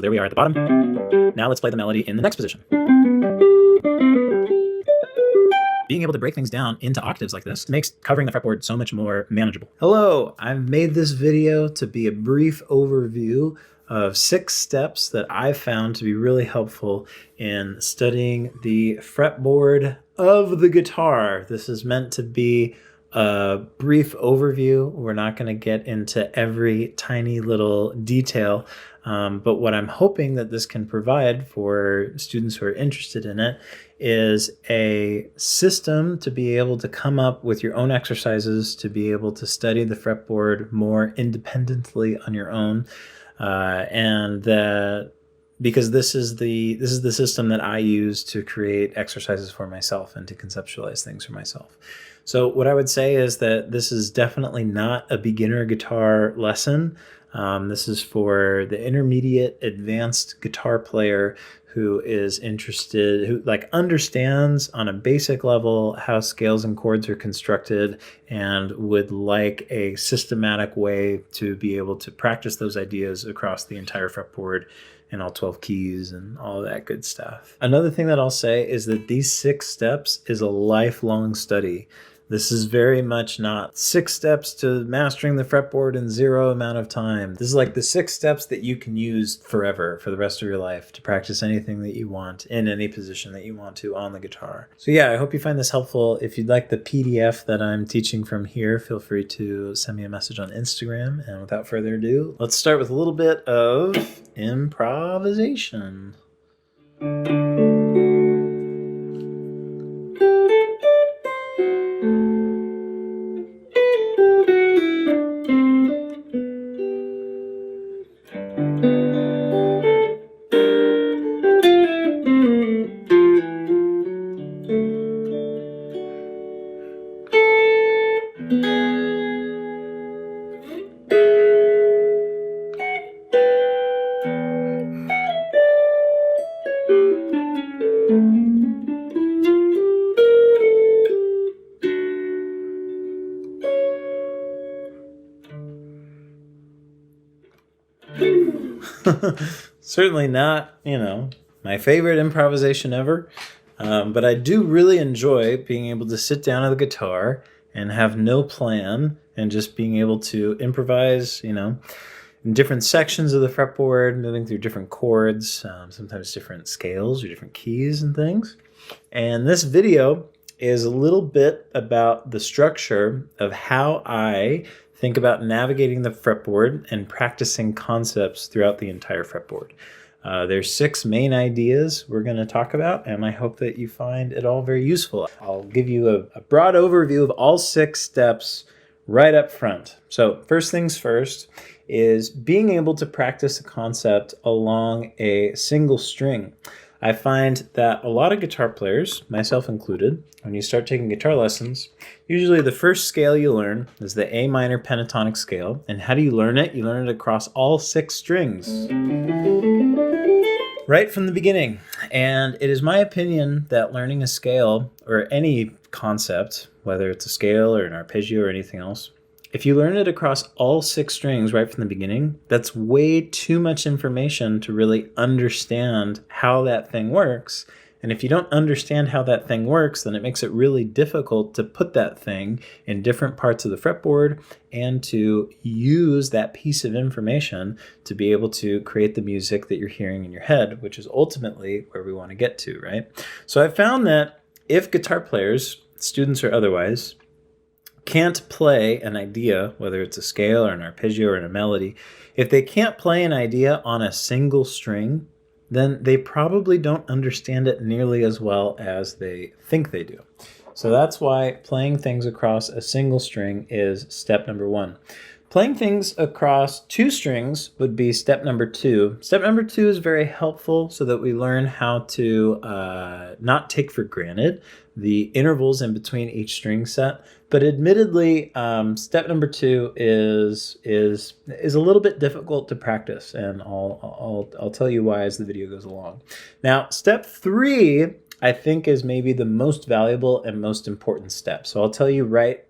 there we are at the bottom. Now let's play the melody in the next position. Being able to break things down into octaves like this makes covering the fretboard so much more manageable. Hello, I've made this video to be a brief overview of 6 steps that I've found to be really helpful in studying the fretboard of the guitar. This is meant to be a brief overview. We're not going to get into every tiny little detail, but what I'm hoping that this can provide for students who are interested in it is a system to be able to come up with your own exercises, to be able to study the fretboard more independently on your own, because this is the system that I use to create exercises for myself and to conceptualize things for myself. So what I would say is that this is definitely not a beginner guitar lesson. This is for the intermediate advanced guitar player who is interested, who understands on a basic level how scales and chords are constructed and would like a systematic way to be able to practice those ideas across the entire fretboard and all 12 keys and all that good stuff. Another thing that I'll say is that these 6 steps is a lifelong study. This is very much not 6 steps to mastering the fretboard in 0 amount of time. This is like the 6 steps that you can use forever for the rest of your life to practice anything that you want in any position that you want to on the guitar. So yeah, I hope you find this helpful. If you'd like the PDF that I'm teaching from here, feel free to send me a message on Instagram. And without further ado, let's start with a little bit of improvisation. Certainly not, my favorite improvisation ever, but I do really enjoy being able to sit down at the guitar and have no plan and just being able to improvise, in different sections of the fretboard, moving through different chords, sometimes different scales or different keys and things. And this video is a little bit about the structure of how I think about navigating the fretboard and practicing concepts throughout the entire fretboard. There's 6 main ideas we're going to talk about, and I hope that you find it all very useful. I'll give you a broad overview of all 6 steps right up front. So first things first is being able to practice a concept along a single string. I find that a lot of guitar players, myself included, when you start taking guitar lessons, usually the first scale you learn is the A minor pentatonic scale. And how do you learn it? You learn it across all 6 strings right from the beginning. And it is my opinion that learning a scale or any concept, whether it's a scale or an arpeggio or anything else, if you learn it across all 6 strings right from the beginning, that's way too much information to really understand how that thing works. And if you don't understand how that thing works, then it makes it really difficult to put that thing in different parts of the fretboard and to use that piece of information to be able to create the music that you're hearing in your head, which is ultimately where we want to get to, right? So I found that if guitar players, students or otherwise, can't play an idea, whether it's a scale or an arpeggio or a melody, if they can't play an idea on a single string, then they probably don't understand it nearly as well as they think they do. So that's why playing things across a single string is step number 1. Playing things across 2 strings would be step number 2. Step number 2 is very helpful so that we learn how to not take for granted the intervals in between each string set. But admittedly, step number 2 is a little bit difficult to practice, and I'll tell you why as the video goes along. Now, step 3 I think is maybe the most valuable and most important step. So I'll tell you right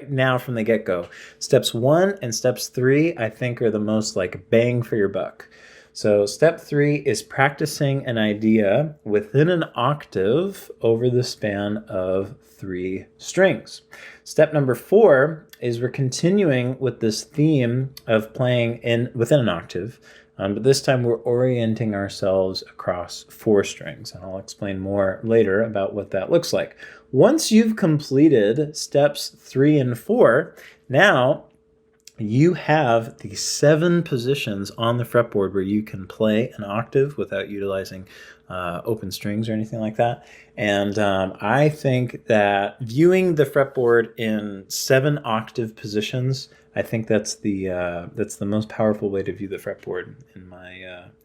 now from the get-go. Steps 1 and steps 3 I think are the most like bang for your buck. So step 3 is practicing an idea within an octave over the span of 3 strings. Step number 4 is we're continuing with this theme of playing within an octave, but this time we're orienting ourselves across 4 strings, and I'll explain more later about what that looks like. Once you've completed steps 3 and 4, now you have the 7 positions on the fretboard where you can play an octave without utilizing open strings or anything like that. And I think that viewing the fretboard in 7 octave positions, I think that's the most powerful way to view the fretboard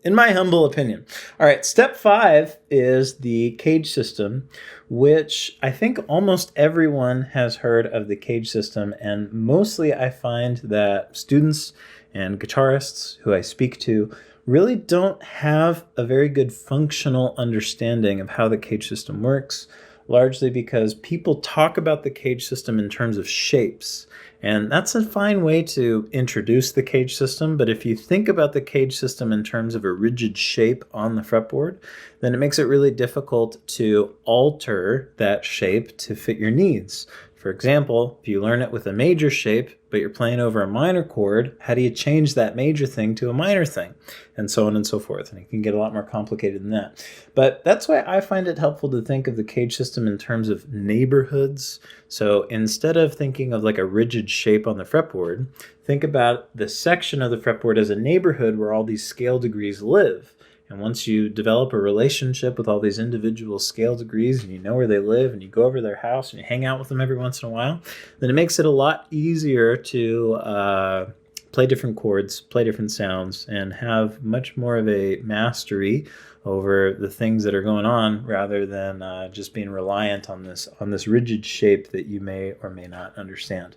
in my humble opinion. All right, step 5 is the cage system, which I think almost everyone has heard of the cage system, and mostly I find that students and guitarists who I speak to really don't have a very good functional understanding of how the cage system works, largely because people talk about the cage system in terms of shapes. And that's a fine way to introduce the cage system, but if you think about the cage system in terms of a rigid shape on the fretboard, then it makes it really difficult to alter that shape to fit your needs. For example, if you learn it with a major shape, but you're playing over a minor chord, how do you change that major thing to a minor thing? And so on and so forth. And it can get a lot more complicated than that. But that's why I find it helpful to think of the cage system in terms of neighborhoods. So instead of thinking of like a rigid shape on the fretboard, think about the section of the fretboard as a neighborhood where all these scale degrees live. And once you develop a relationship with all these individual scale degrees and you know where they live and you go over to their house and you hang out with them every once in a while, then it makes it a lot easier to play different chords, play different sounds, and have much more of a mastery over the things that are going on rather than just being reliant on this rigid shape that you may or may not understand.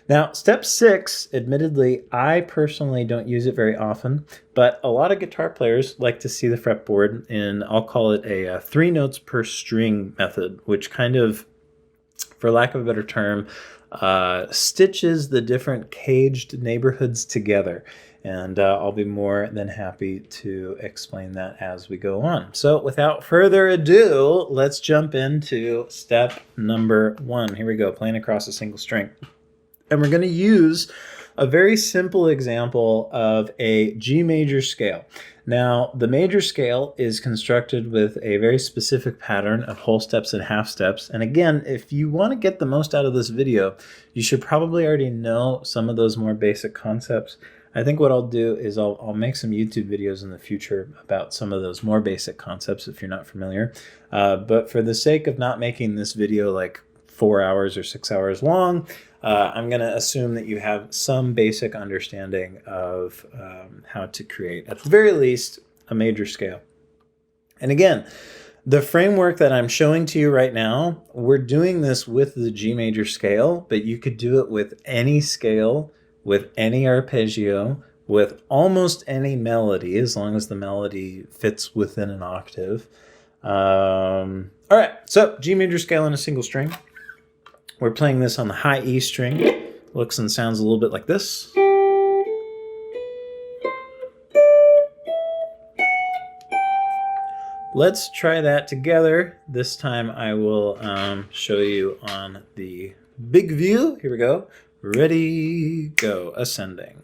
Now, step 6, admittedly, I personally don't use it very often, but a lot of guitar players like to see the fretboard in, I'll call it a 3 notes per string method, which kind of, for lack of a better term, stitches the different caged neighborhoods together. And I'll be more than happy to explain that as we go on. So without further ado, let's jump into step number 1. Here we go, playing across a single string. And we're going to use a very simple example of a G major scale. Now, the major scale is constructed with a very specific pattern of whole steps and half steps. And again, if you want to get the most out of this video, you should probably already know some of those more basic concepts. I think what I'll do is I'll make some YouTube videos in the future about some of those more basic concepts if you're not familiar. But for the sake of not making this video like 4 hours or 6 hours long, I'm going to assume that you have some basic understanding of how to create, at the very least, a major scale. And again, the framework that I'm showing to you right now, we're doing this with the G major scale, but you could do it with any scale, with any arpeggio, with almost any melody, as long as the melody fits within an octave. All right, so G major scale on a single string. We're playing this on the high E string. Looks and sounds a little bit like this. Let's try that together. This time I will show you on the big view. Here we go. Ready, go, ascending.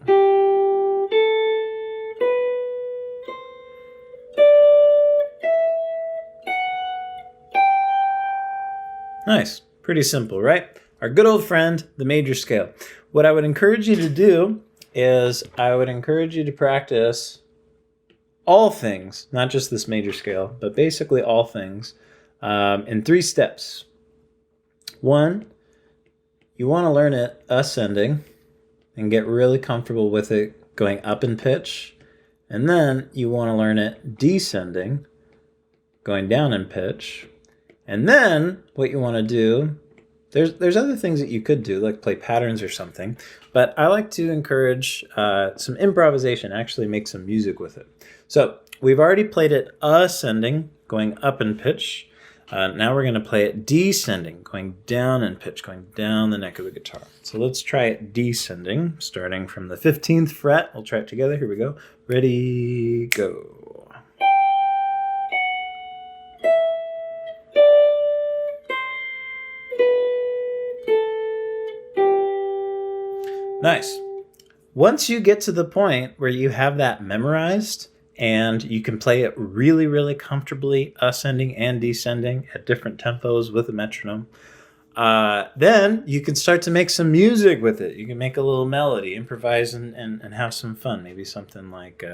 Nice. Pretty simple, right? Our good old friend, the major scale. What I would encourage you to do is I would encourage you to practice all things, not just this major scale, but basically all things in 3 steps. 1, you want to learn it ascending and get really comfortable with it going up in pitch. And then you want to learn it descending, going down in pitch. And then what you want to do, there's other things that you could do, like play patterns or something, but I like to encourage some improvisation, actually make some music with it. So we've already played it ascending, going up in pitch. Now we're going to play it descending, going down in pitch, going down the neck of the guitar. So let's try it descending, starting from the 15th fret. We'll try it together. Here we go. Ready, go. Nice. Once you get to the point where you have that memorized and you can play it really, really comfortably, ascending and descending at different tempos with a metronome, then you can start to make some music with it. You can make a little melody, improvise, and have some fun. Maybe something like...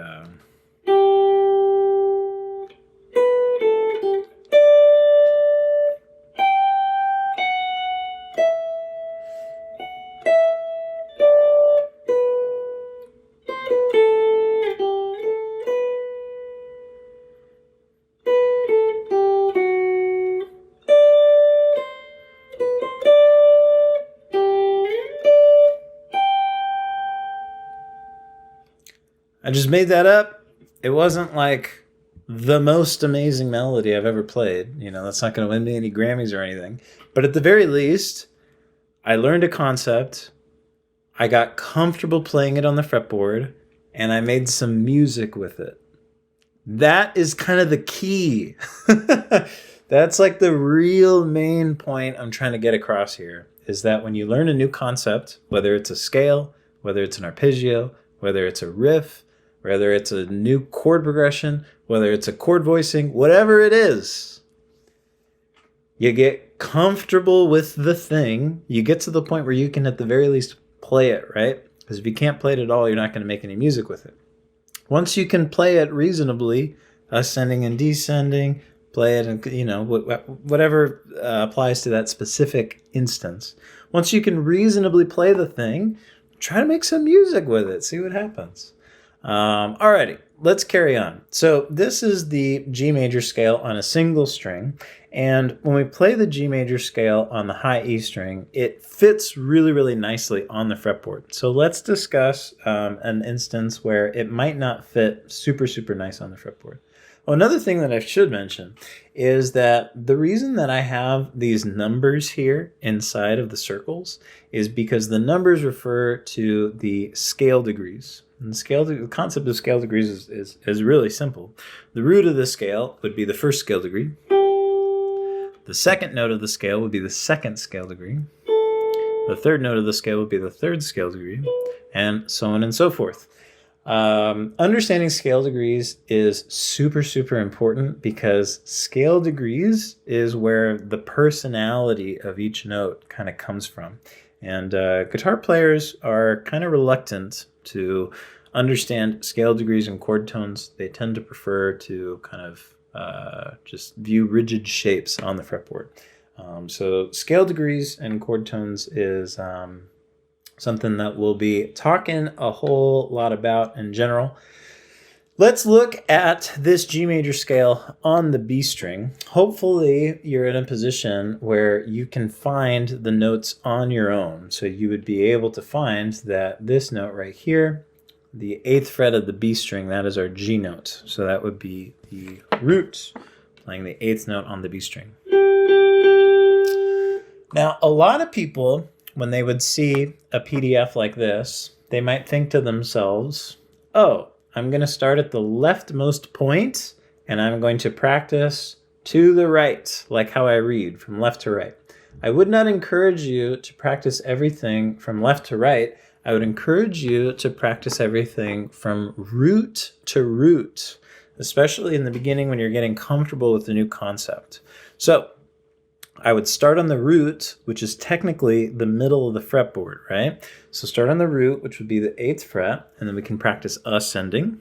I just made that up. It wasn't like the most amazing melody I've ever played. You know, that's not going to win me any Grammys or anything. But at the very least, I learned a concept. I got comfortable playing it on the fretboard, and I made some music with it. That is kind of the key. That's like the real main point I'm trying to get across here, is that when you learn a new concept, whether it's a scale, whether it's an arpeggio, whether it's a riff, whether it's a new chord progression, whether it's a chord voicing, whatever it is, you get comfortable with the thing. You get to the point where you can at the very least play it, right? Because if you can't play it at all, you're not going to make any music with it. Once you can play it reasonably, ascending and descending, play it, and you know, whatever applies to that specific instance. Once you can reasonably play the thing, try to make some music with it. See what happens. Alrighty, let's carry on. So this is the G major scale on a single string. And when we play the G major scale on the high E string, it fits really, really nicely on the fretboard. So let's discuss an instance where it might not fit super, super nice on the fretboard. Oh, another thing that I should mention is that the reason that I have these numbers here inside of the circles is because the numbers refer to the scale degrees. And the concept of scale degrees is really simple. The root of the scale would be the first scale degree. The second note of the scale would be the second scale degree. The third note of the scale would be the third scale degree, and so on and so forth. Understanding scale degrees is super, super important because scale degrees is where the personality of each note kind of comes from. And guitar players are kind of reluctant to understand scale degrees and chord tones. They tend to prefer to kind of just view rigid shapes on the fretboard. So scale degrees and chord tones is something that we'll be talking a whole lot about in general. Let's look at this G major scale on the B string. Hopefully you're in a position where you can find the notes on your own. So you would be able to find that this note right here, the 8th fret of the B string, that is our G note. So that would be the root, playing the 8th note on the B string. Now, a lot of people, when they would see a PDF like this, they might think to themselves, oh, I'm going to start at the leftmost point, and I'm going to practice to the right, like how I read, from left to right. I would not encourage you to practice everything from left to right. I would encourage you to practice everything from root to root, especially in the beginning when you're getting comfortable with the new concept. So I would start on the root, which is technically the middle of the fretboard, right? So start on the root, which would be the 8th fret, and then we can practice ascending.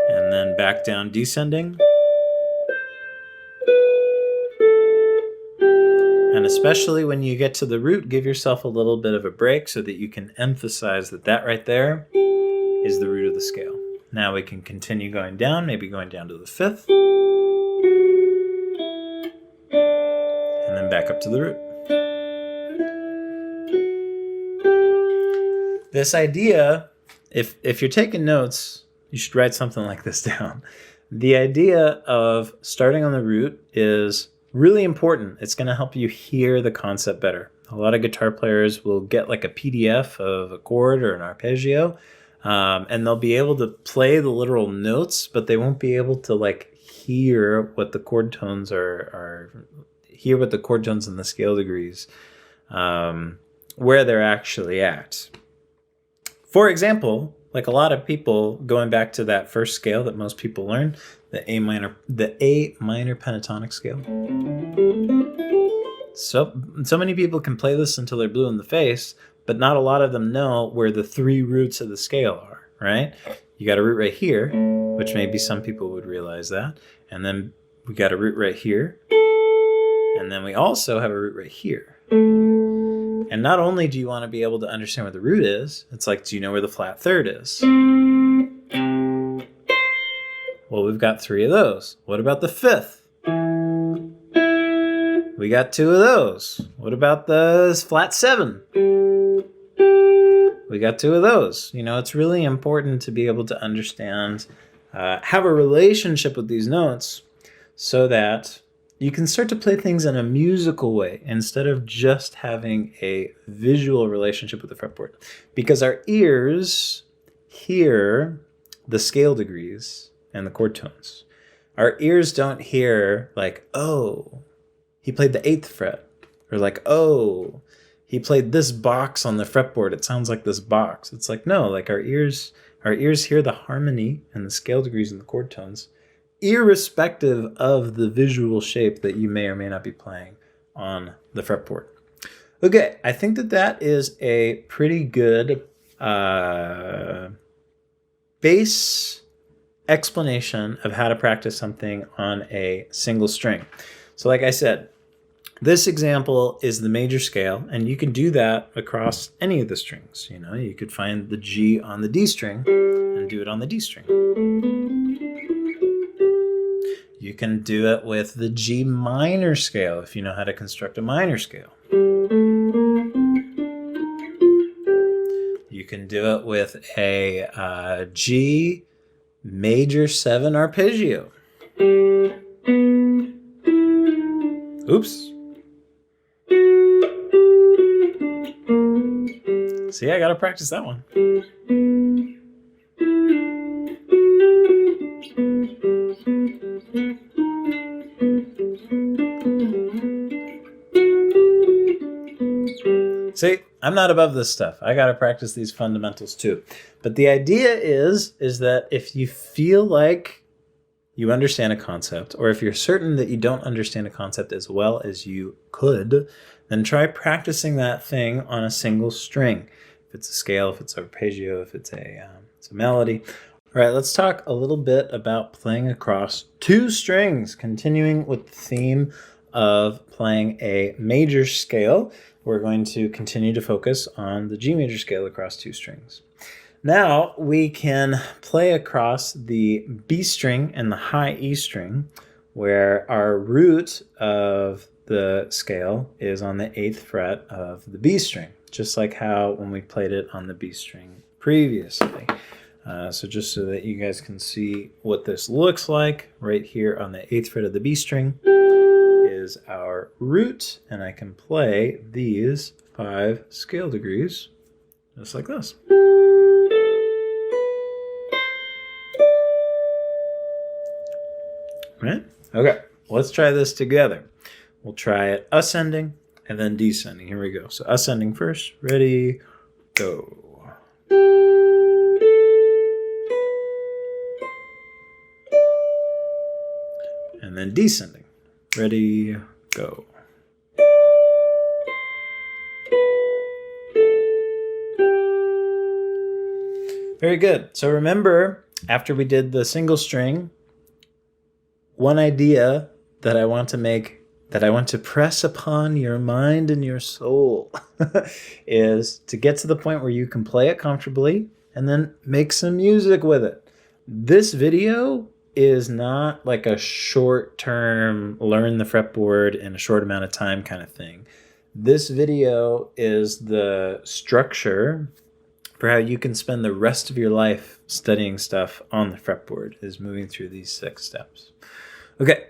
And then back down descending. And especially when you get to the root, give yourself a little bit of a break so that you can emphasize that that right there is the root of the scale. Now we can continue going down, maybe going down to the 5th. And then back up to the root. This idea, if you're taking notes, You should write something like this down. The idea of starting on the root is really important. It's going to help you hear the concept better. A lot of guitar players will get like a PDF of a chord or an arpeggio, and they'll be able to play the literal notes, but they won't be able to like hear what the chord tones hear what the chord tones and the scale degrees, where they're actually at. For example, like a lot of people, going back to that first scale that most people learn, the A minor pentatonic scale. So many people can play this until they're blue in the face, but not a lot of them know where the 3 roots of the scale are, right? You got a root right here, which maybe some people would realize that. And then we got a root right here. And then we also have a root right here. And not only do you want to be able to understand where the root is, it's like, do you know where the flat third is? Well, we've got 3 of those. What about the 5th? We got 2 of those. What about the flat 7? We got 2 of those. You know, it's really important to be able to understand, have a relationship with these notes so that you can start to play things in a musical way instead of just having a visual relationship with the fretboard. Because our ears hear the scale degrees and the chord tones. Our ears don't hear like, oh, he played the 8th fret. Or like, oh, he played this box on the fretboard. It sounds like this box. It's like, no, like our ears hear the harmony and the scale degrees and the chord tones, irrespective of the visual shape that you may or may not be playing on the fretboard. Okay, I think that is a pretty good base explanation of how to practice something on a single string. So like I said, this example is the major scale, and you can do that across any of the strings. You know, you could find the G on the D string and do it on the D string. You can do it with the G minor scale if you know how to construct a minor scale. You can do it with a G major 7 arpeggio. Oops. See, I gotta practice that one. See, I'm not above this stuff. I got to practice these fundamentals too. But the idea is that if you feel like you understand a concept, or if you're certain that you don't understand a concept as well as you could, then try practicing that thing on a single string. If it's a scale, if it's an arpeggio, if it's a melody. All right, let's talk a little bit about playing across 2 strings, continuing with the theme of playing a major scale. We're going to continue to focus on the G major scale across 2 strings. Now we can play across the B string and the high E string, where our root of the scale is on the 8th fret of the B string, just like how when we played it on the B string previously. So just so that you guys can see what this looks like, right here on the 8th fret of the B string is our root, and I can play these 5 scale degrees just like this. Right? Okay, let's try this together. We'll try it ascending and then descending. Here we go. So ascending first. Ready, go. And then descending. Ready, go. Very good. So remember, after we did the single string, one idea that I want to press upon your mind and your soul is to get to the point where you can play it comfortably and then make some music with it. This video is not like a short-term learn the fretboard in a short amount of time kind of thing. This video is the structure for how you can spend the rest of your life studying stuff on the fretboard, is moving through these 6 steps. Okay,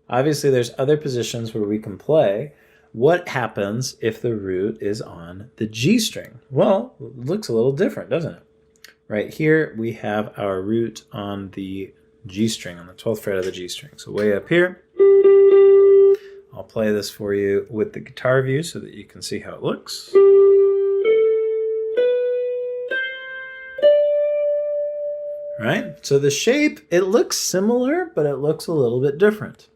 obviously there's other positions where we can play. What happens if the root is on the G string? Well, it looks a little different, doesn't it? Right here, we have our root on the G string, on the 12th fret of the G string. So way up here, I'll play this for you with the guitar view so that you can see how it looks. Right? So the shape, it looks similar, but it looks a little bit different.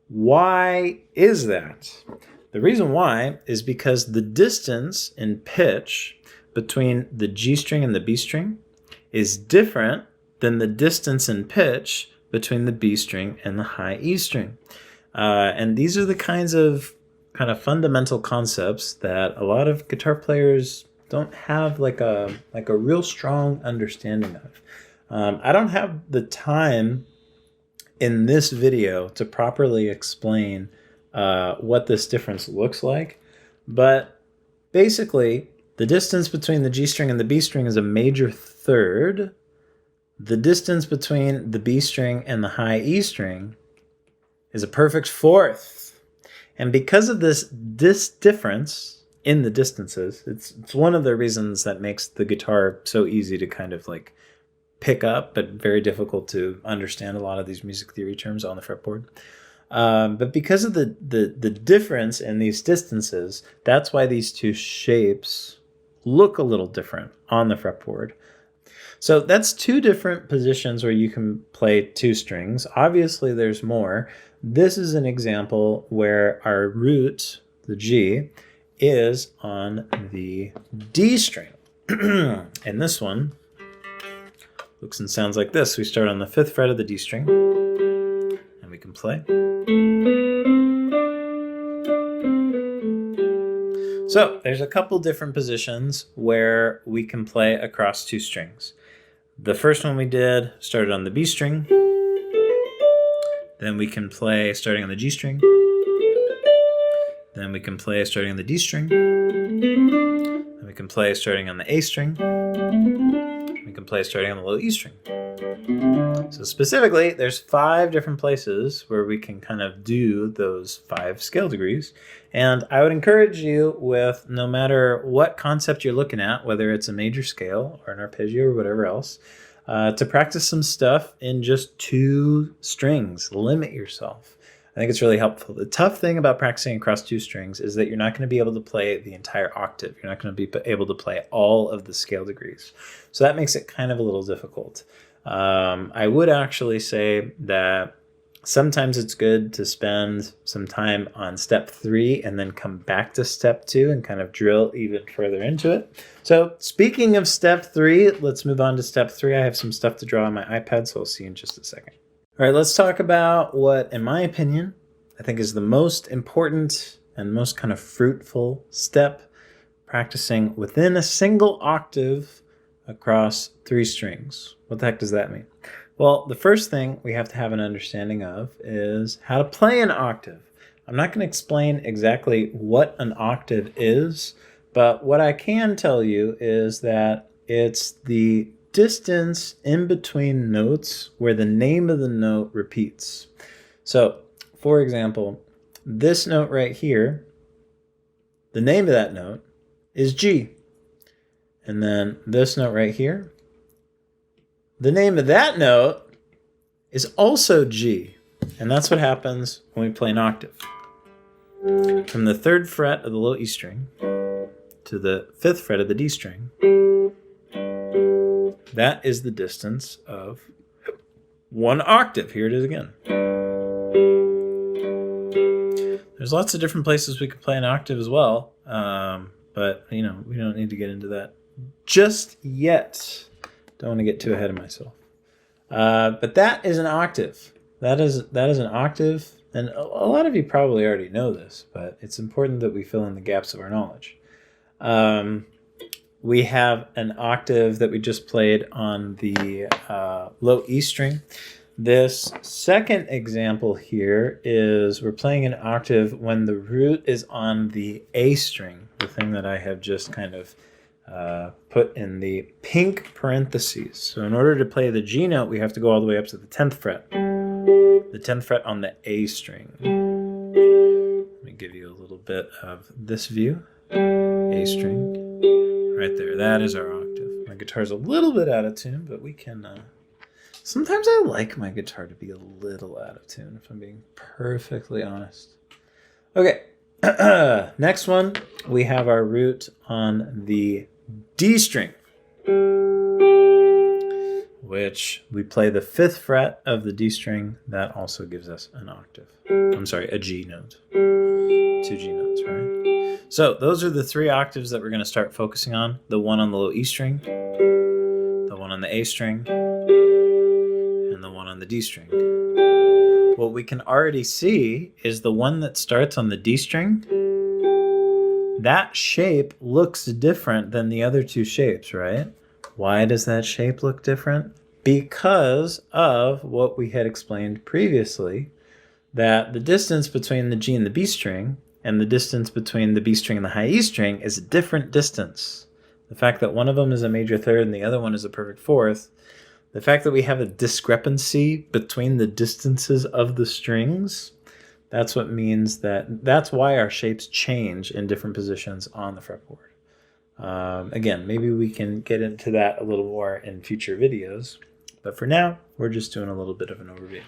Why is that? The reason why is because the distance in pitch between the G string and the B string is different than the distance in pitch between the B string and the high E string. And these are the kind of fundamental concepts that a lot of guitar players don't have like a real strong understanding of. I don't have the time in this video to properly explain what this difference looks like, but basically the distance between the G string and the B string is a major third. The distance between the B string and the high E string is a perfect fourth. And because of this difference in the distances, it's one of the reasons that makes the guitar so easy to kind of like pick up, but very difficult to understand a lot of these music theory terms on the fretboard. But because of the difference in these distances, that's why these two shapes look a little different on the fretboard. So that's 2 different positions where you can play 2 strings. Obviously, there's more. This is an example where our root, the G, is on the D string. And this one looks and sounds like this. We start on the 5th fret of the D string, and we can play. So there's a couple different positions where we can play across 2 strings. The first one we did started on the B string. Then we can play starting on the G string. Then we can play starting on the D string. Then we can play starting on the A string. We can play starting on the low E string. So specifically, there's 5 different places where we can kind of do those 5 scale degrees. And I would encourage you, with no matter what concept you're looking at, whether it's a major scale or an arpeggio or whatever else, to practice some stuff in just 2 strings. Limit yourself. I think it's really helpful. The tough thing about practicing across 2 strings is that you're not going to be able to play the entire octave. You're not going to be able to play all of the scale degrees. So that makes it kind of a little difficult. I would actually say that sometimes it's good to spend some time on step 3 and then come back to step 2 and kind of drill even further into it. So speaking of step 3, let's move on to step 3. I have some stuff to draw on my iPad, so I'll see you in just a second. All right, let's talk about what, in my opinion, I think is the most important and most kind of fruitful step, practicing within a single octave across 3 strings. What the heck does that mean? Well, the first thing we have to have an understanding of is how to play an octave. I'm not going to explain exactly what an octave is, but what I can tell you is that it's the distance in between notes where the name of the note repeats. So, for example, this note right here, the name of that note is G. And then this note right here, the name of that note is also G. And that's what happens when we play an octave. From the 3rd fret of the low E string to the 5th fret of the D string, that is the distance of 1 octave. Here it is again. There's lots of different places we could play an octave as well, but we don't need to get into that just yet. Don't want to get too ahead of myself. But that is an octave. That is an octave, and a lot of you probably already know this, but it's important that we fill in the gaps of our knowledge. We have an octave that we just played on the low E string. This second example here is we're playing an octave when the root is on the A string, the thing that I have just kind of put in the pink parentheses. So in order to play the G note, we have to go all the way up to the 10th fret. The 10th fret on the A string. Let me give you a little bit of this view. A string. Right there. That is our octave. My guitar's a little bit out of tune, but we can... Sometimes I like my guitar to be a little out of tune, if I'm being perfectly honest. Okay. Next one, we have our root on the D string, which we play the 5th fret of the D string. That also gives us an octave. I'm sorry, a G note. 2 G notes, right? So those are the 3 octaves that we're going to start focusing on. The one on the low E string, the one on the A string, and the one on the D string. What we can already see is the one that starts on the D string. That shape looks different than the other 2 shapes, right? Why does that shape look different? Because of what we had explained previously, that the distance between the G and the B string and the distance between the B string and the high E string is a different distance. The fact that one of them is a major third and the other one is a perfect fourth, the fact that we have a discrepancy between the distances of the strings, that's what means that's why our shapes change in different positions on the fretboard. Again, maybe we can get into that a little more in future videos, but for now, we're just doing a little bit of an overview.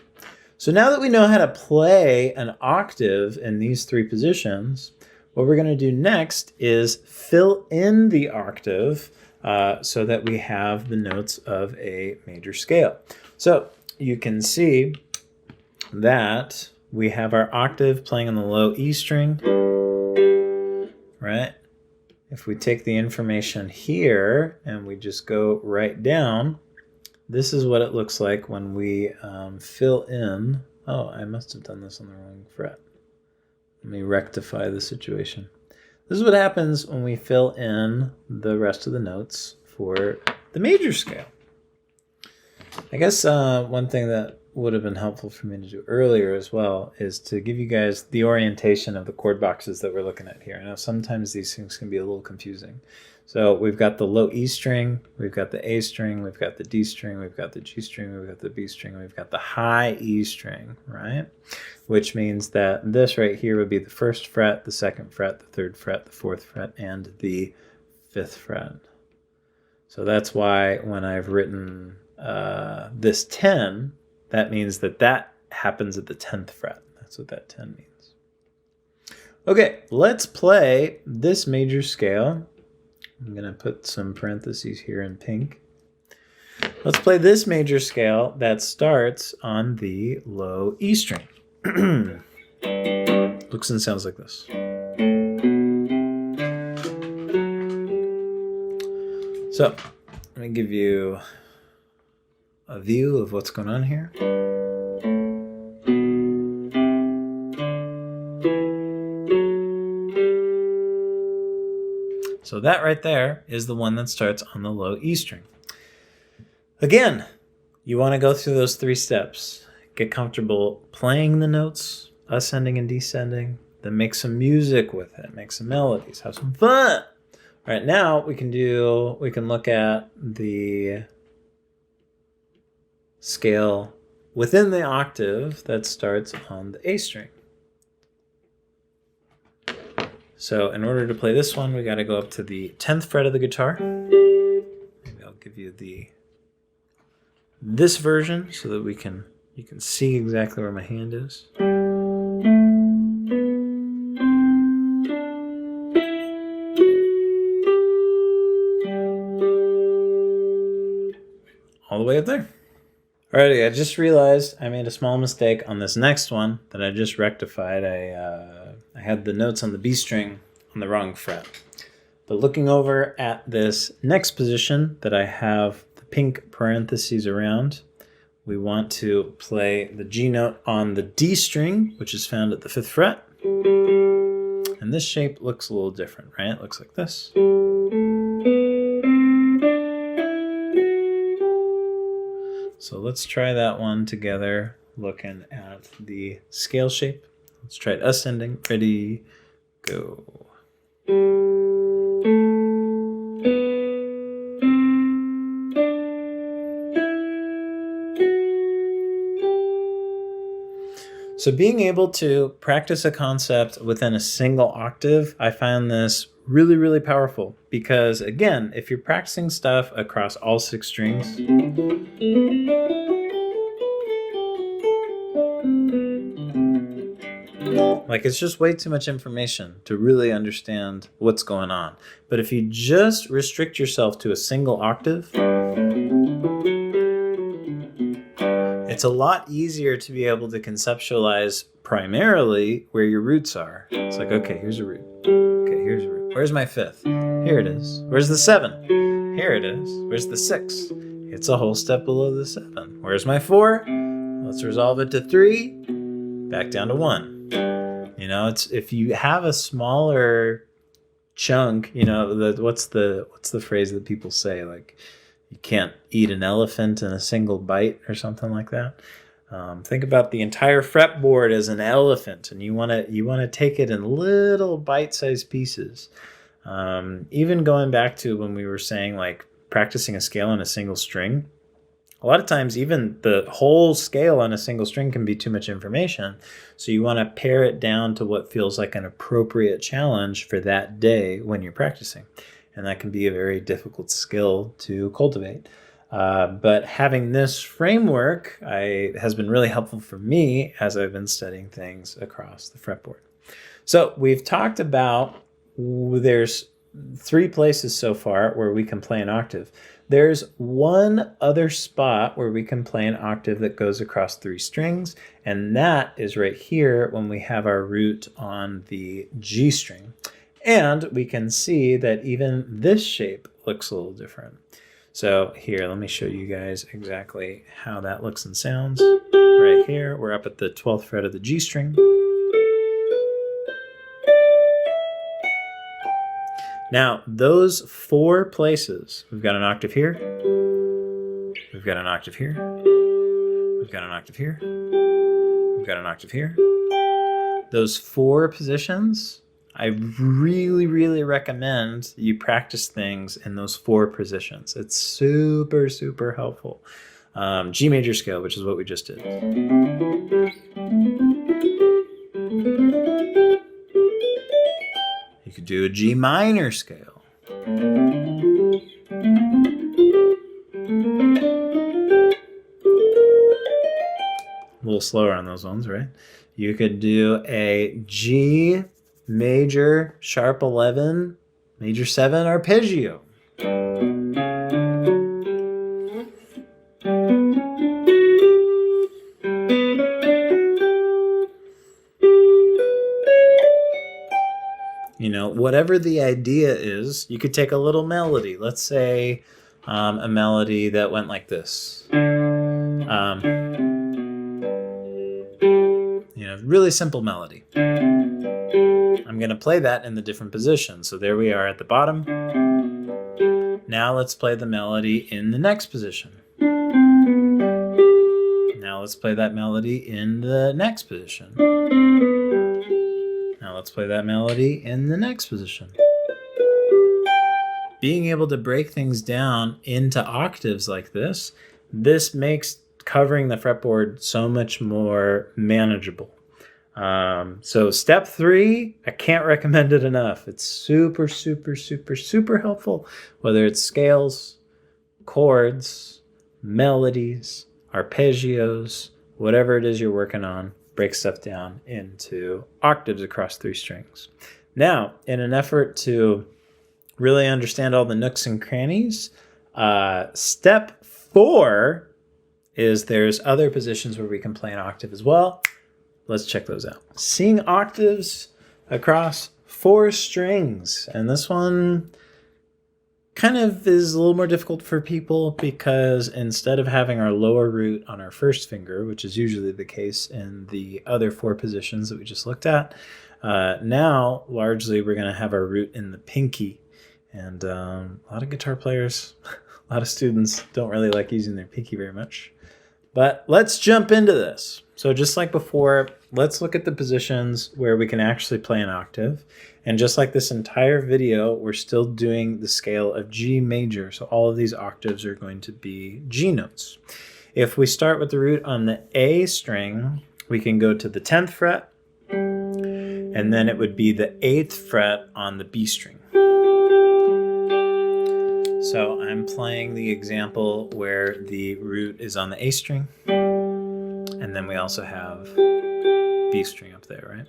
So now that we know how to play an octave in these 3 positions, what we're going to do next is fill in the octave so that we have the notes of a major scale. So you can see that we have our octave playing on the low E string, right? If we take the information here and we just go right down, this is what it looks like when we fill in. Oh, I must have done this on the wrong fret. Let me rectify the situation. This is what happens when we fill in the rest of the notes for the major scale. I guess one thing that would have been helpful for me to do earlier as well is to give you guys the orientation of the chord boxes that we're looking at here. I know sometimes these things can be a little confusing. So we've got the low E string, we've got the A string, we've got the D string, we've got the G string, we've got the B string, we've got the high E string, right? Which means that this right here would be the 1st fret, the 2nd fret, the 3rd fret, the 4th fret, and the 5th fret. So that's why when I've written this 10, that means that happens at the 10th fret. That's what that 10 means. Okay, let's play this major scale. I'm going to put some parentheses here in pink. Let's play this major scale that starts on the low E string. Looks and sounds like this. So, let me give you a view of what's going on here. So that right there is the one that starts on the low E string. Again, you want to go through those 3 steps. Get comfortable playing the notes, ascending and descending, then make some music with it, make some melodies, have some fun. All right, now we can look at the scale within the octave that starts on the A string. So in order to play this one, we got to go up to the 10th fret of the guitar. Maybe I'll give you this version so that you can see exactly where my hand is. All the way up there. Alrighty, I just realized I made a small mistake on this next one that I just rectified. I had the notes on the B string on the wrong fret. But looking over at this next position that I have the pink parentheses around, we want to play the G note on the D string, which is found at the 5th fret. And this shape looks a little different, right? It looks like this. So let's try that one together, looking at the scale shape. Let's try it ascending. Ready, go. So being able to practice a concept within a single octave, I find this really, really powerful because, again, if you're practicing stuff across all 6 strings, like it's just way too much information to really understand what's going on. But if you just restrict yourself to a single octave, it's a lot easier to be able to conceptualize primarily where your roots are. It's like, okay, here's a root. Okay, here's a root. Where's my 5th? Here it is. Where's the 7? Here it is. Where's the 6? It's a whole step below the 7. Where's my 4? Let's resolve it to 3. Back down to 1. You know, it's if you have a smaller chunk, you know, what's the phrase that people say, like, you can't eat an elephant in a single bite or something like that. Think about the entire fretboard as an elephant, and you want to take it in little bite-sized pieces. Even going back to when we were saying like practicing a scale on a single string, a lot of times even the whole scale on a single string can be too much information. So you want to pare it down to what feels like an appropriate challenge for that day when you're practicing. And that can be a very difficult skill to cultivate. But having this framework has been really helpful for me as I've been studying things across the fretboard. So we've talked about, there's 3 places so far where we can play an octave. There's one other spot where we can play an octave that goes across 3 strings, and that is right here when we have our root on the G string. And we can see that even this shape looks a little different. So here, let me show you guys exactly how that looks and sounds. Right here, we're up at the 12th fret of the G string. Now, those 4 places, we've got an octave here, we've got an octave here, we've got an octave here, we've got an octave here. Those 4 positions, I really, really recommend you practice things in those 4 positions. It's super, super helpful. G major scale, which is what we just did. You could do a G minor scale. A little slower on those ones, right? You could do a G major sharp 11, major 7 arpeggio. You know, whatever the idea is, you could take a little melody. Let's say a melody that went like this. You know, really simple melody. I'm going to play that in the different positions. So there we are at the bottom. Now let's play the melody in the next position. Now let's play that melody in the next position. Now let's play that melody in the next position. Being able to break things down into octaves like this makes covering the fretboard so much more manageable. So step 3, I can't recommend it enough. It's super, super, super, super helpful, whether it's scales, chords, melodies, arpeggios, whatever it is you're working on, break stuff down into octaves across 3 strings. Now, in an effort to really understand all the nooks and crannies, step 4 is there's other positions where we can play an octave as well. Let's check those out. Seeing octaves across 4 strings. And this one kind of is a little more difficult for people because instead of having our lower root on our first finger, which is usually the case in the other 4 positions that we just looked at, now largely we're going to have our root in the pinky. And a lot of guitar players, a lot of students don't really like using their pinky very much. But let's jump into this. So just like before, let's look at the positions where we can actually play an octave. And just like this entire video, we're still doing the scale of G major. So all of these octaves are going to be G notes. If we start with the root on the A string, we can go to the 10th fret, and then it would be the 8th fret on the B string. So I'm playing the example where the root is on the A string, and then we also have B string up there, right?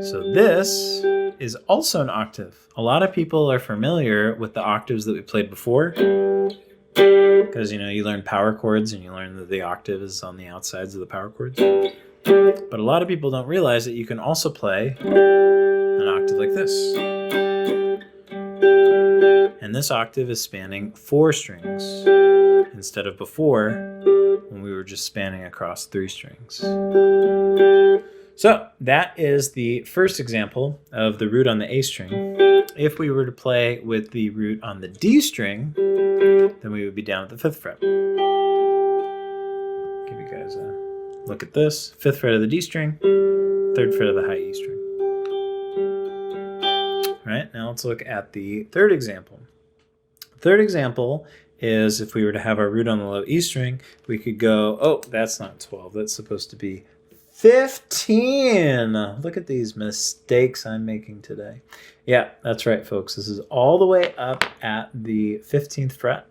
So this is also an octave. A lot of people are familiar with the octaves that we played before, because you learn power chords and you learn that the octave is on the outsides of the power chords. But a lot of people don't realize that you can also play an octave like this. And this octave is spanning 4 strings instead of before when we were just spanning across 3 strings. So that is the first example of the root on the A string. If we were to play with the root on the D string, then we would be down at the 5th fret. Give you guys a look at this. 5th fret of the D string, 3rd fret of the high E string. All right, now let's look at the third example. Third example is if we were to have our root on the low E string, we could go, oh, that's not 12. That's supposed to be 15. Look at these mistakes I'm making today. Yeah, that's right, folks. This is all the way up at the 15th fret,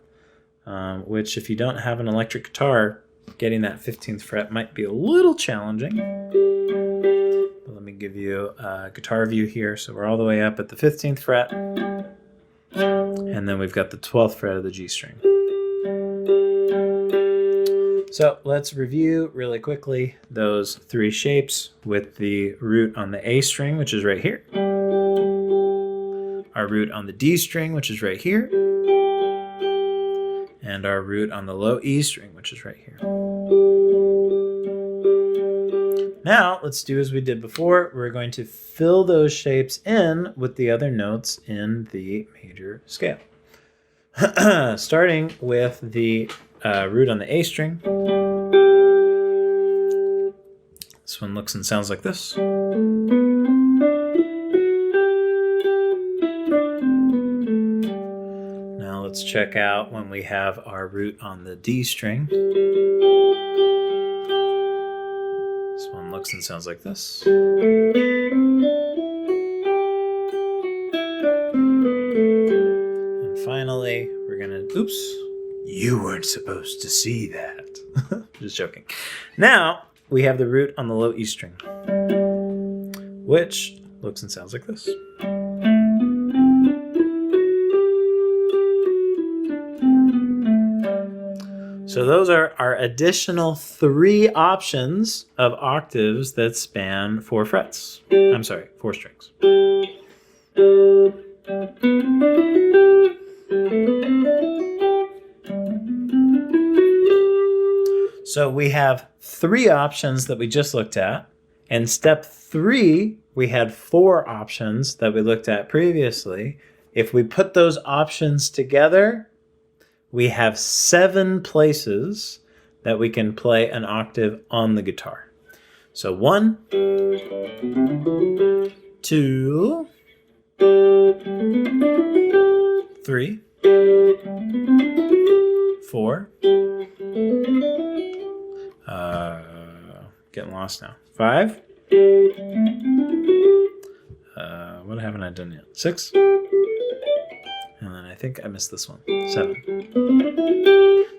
which if you don't have an electric guitar, getting that 15th fret might be a little challenging. But let me give you a guitar view here. So we're all the way up at the 15th fret, and then we've got the 12th fret of the G string. So let's review really quickly those 3 shapes with the root on the A string, which is right here, our root on the D string, which is right here, and our root on the low E string, which is right here. Now let's do as we did before. We're going to fill those shapes in with the other notes in the major scale. Starting with the root on the A string. This one looks and sounds like this. Now let's check out when we have our root on the D string. This one looks and sounds like this. And finally, we're gonna, oops, you weren't supposed to see that. Just joking. Now, we have the root on the low E string, which looks and sounds like this. So those are our additional 3 options of octaves that span 4 frets. I'm sorry, 4 strings. So we have 3 options that we just looked at. In step 3, we had 4 options that we looked at previously. If we put those options together, we have 7 places that we can play an octave on the guitar. So 1, 2, 3, 4, getting lost now. 5, what haven't I done yet? 6, and then I think I missed this one. 7.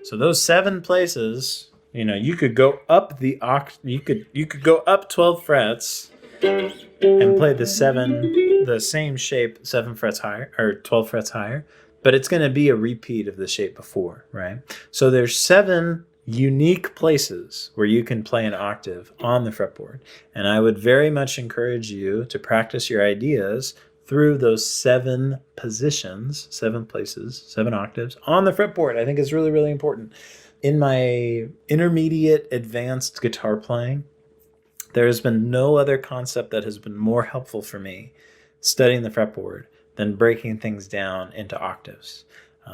So those 7 places, you could go up the you could go up 12 frets and play the same shape 7 frets higher or 12 frets higher, but it's going to be a repeat of the shape before, right? So there's 7 unique places where you can play an octave on the fretboard, and I would very much encourage you to practice your ideas through those 7 positions, 7 places, 7 octaves on the fretboard. I think it's really, really important. In my intermediate advanced guitar playing, there has been no other concept that has been more helpful for me studying the fretboard than breaking things down into octaves.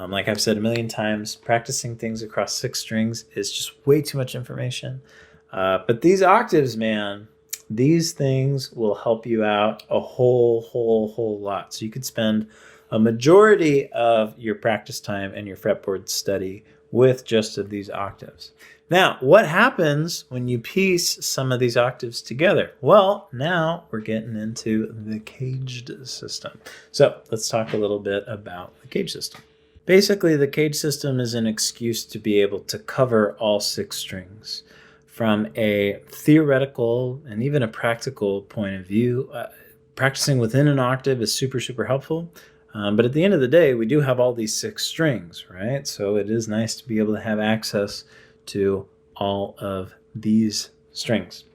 Like I've said a million times, practicing things across 6 strings is just way too much information. But these octaves, man, these things will help you out a whole lot. So you could spend a majority of your practice time and your fretboard study with just of these octaves. Now, what happens when you piece some of these octaves together? Well, now we're getting into the caged system. So let's talk a little bit about the cage system. Basically, the cage system is an excuse to be able to cover all 6 strings. From a theoretical and even a practical point of view, practicing within an octave is super, super helpful. But at the end of the day, we do have all these 6 strings, right? So it is nice to be able to have access to all of these strings.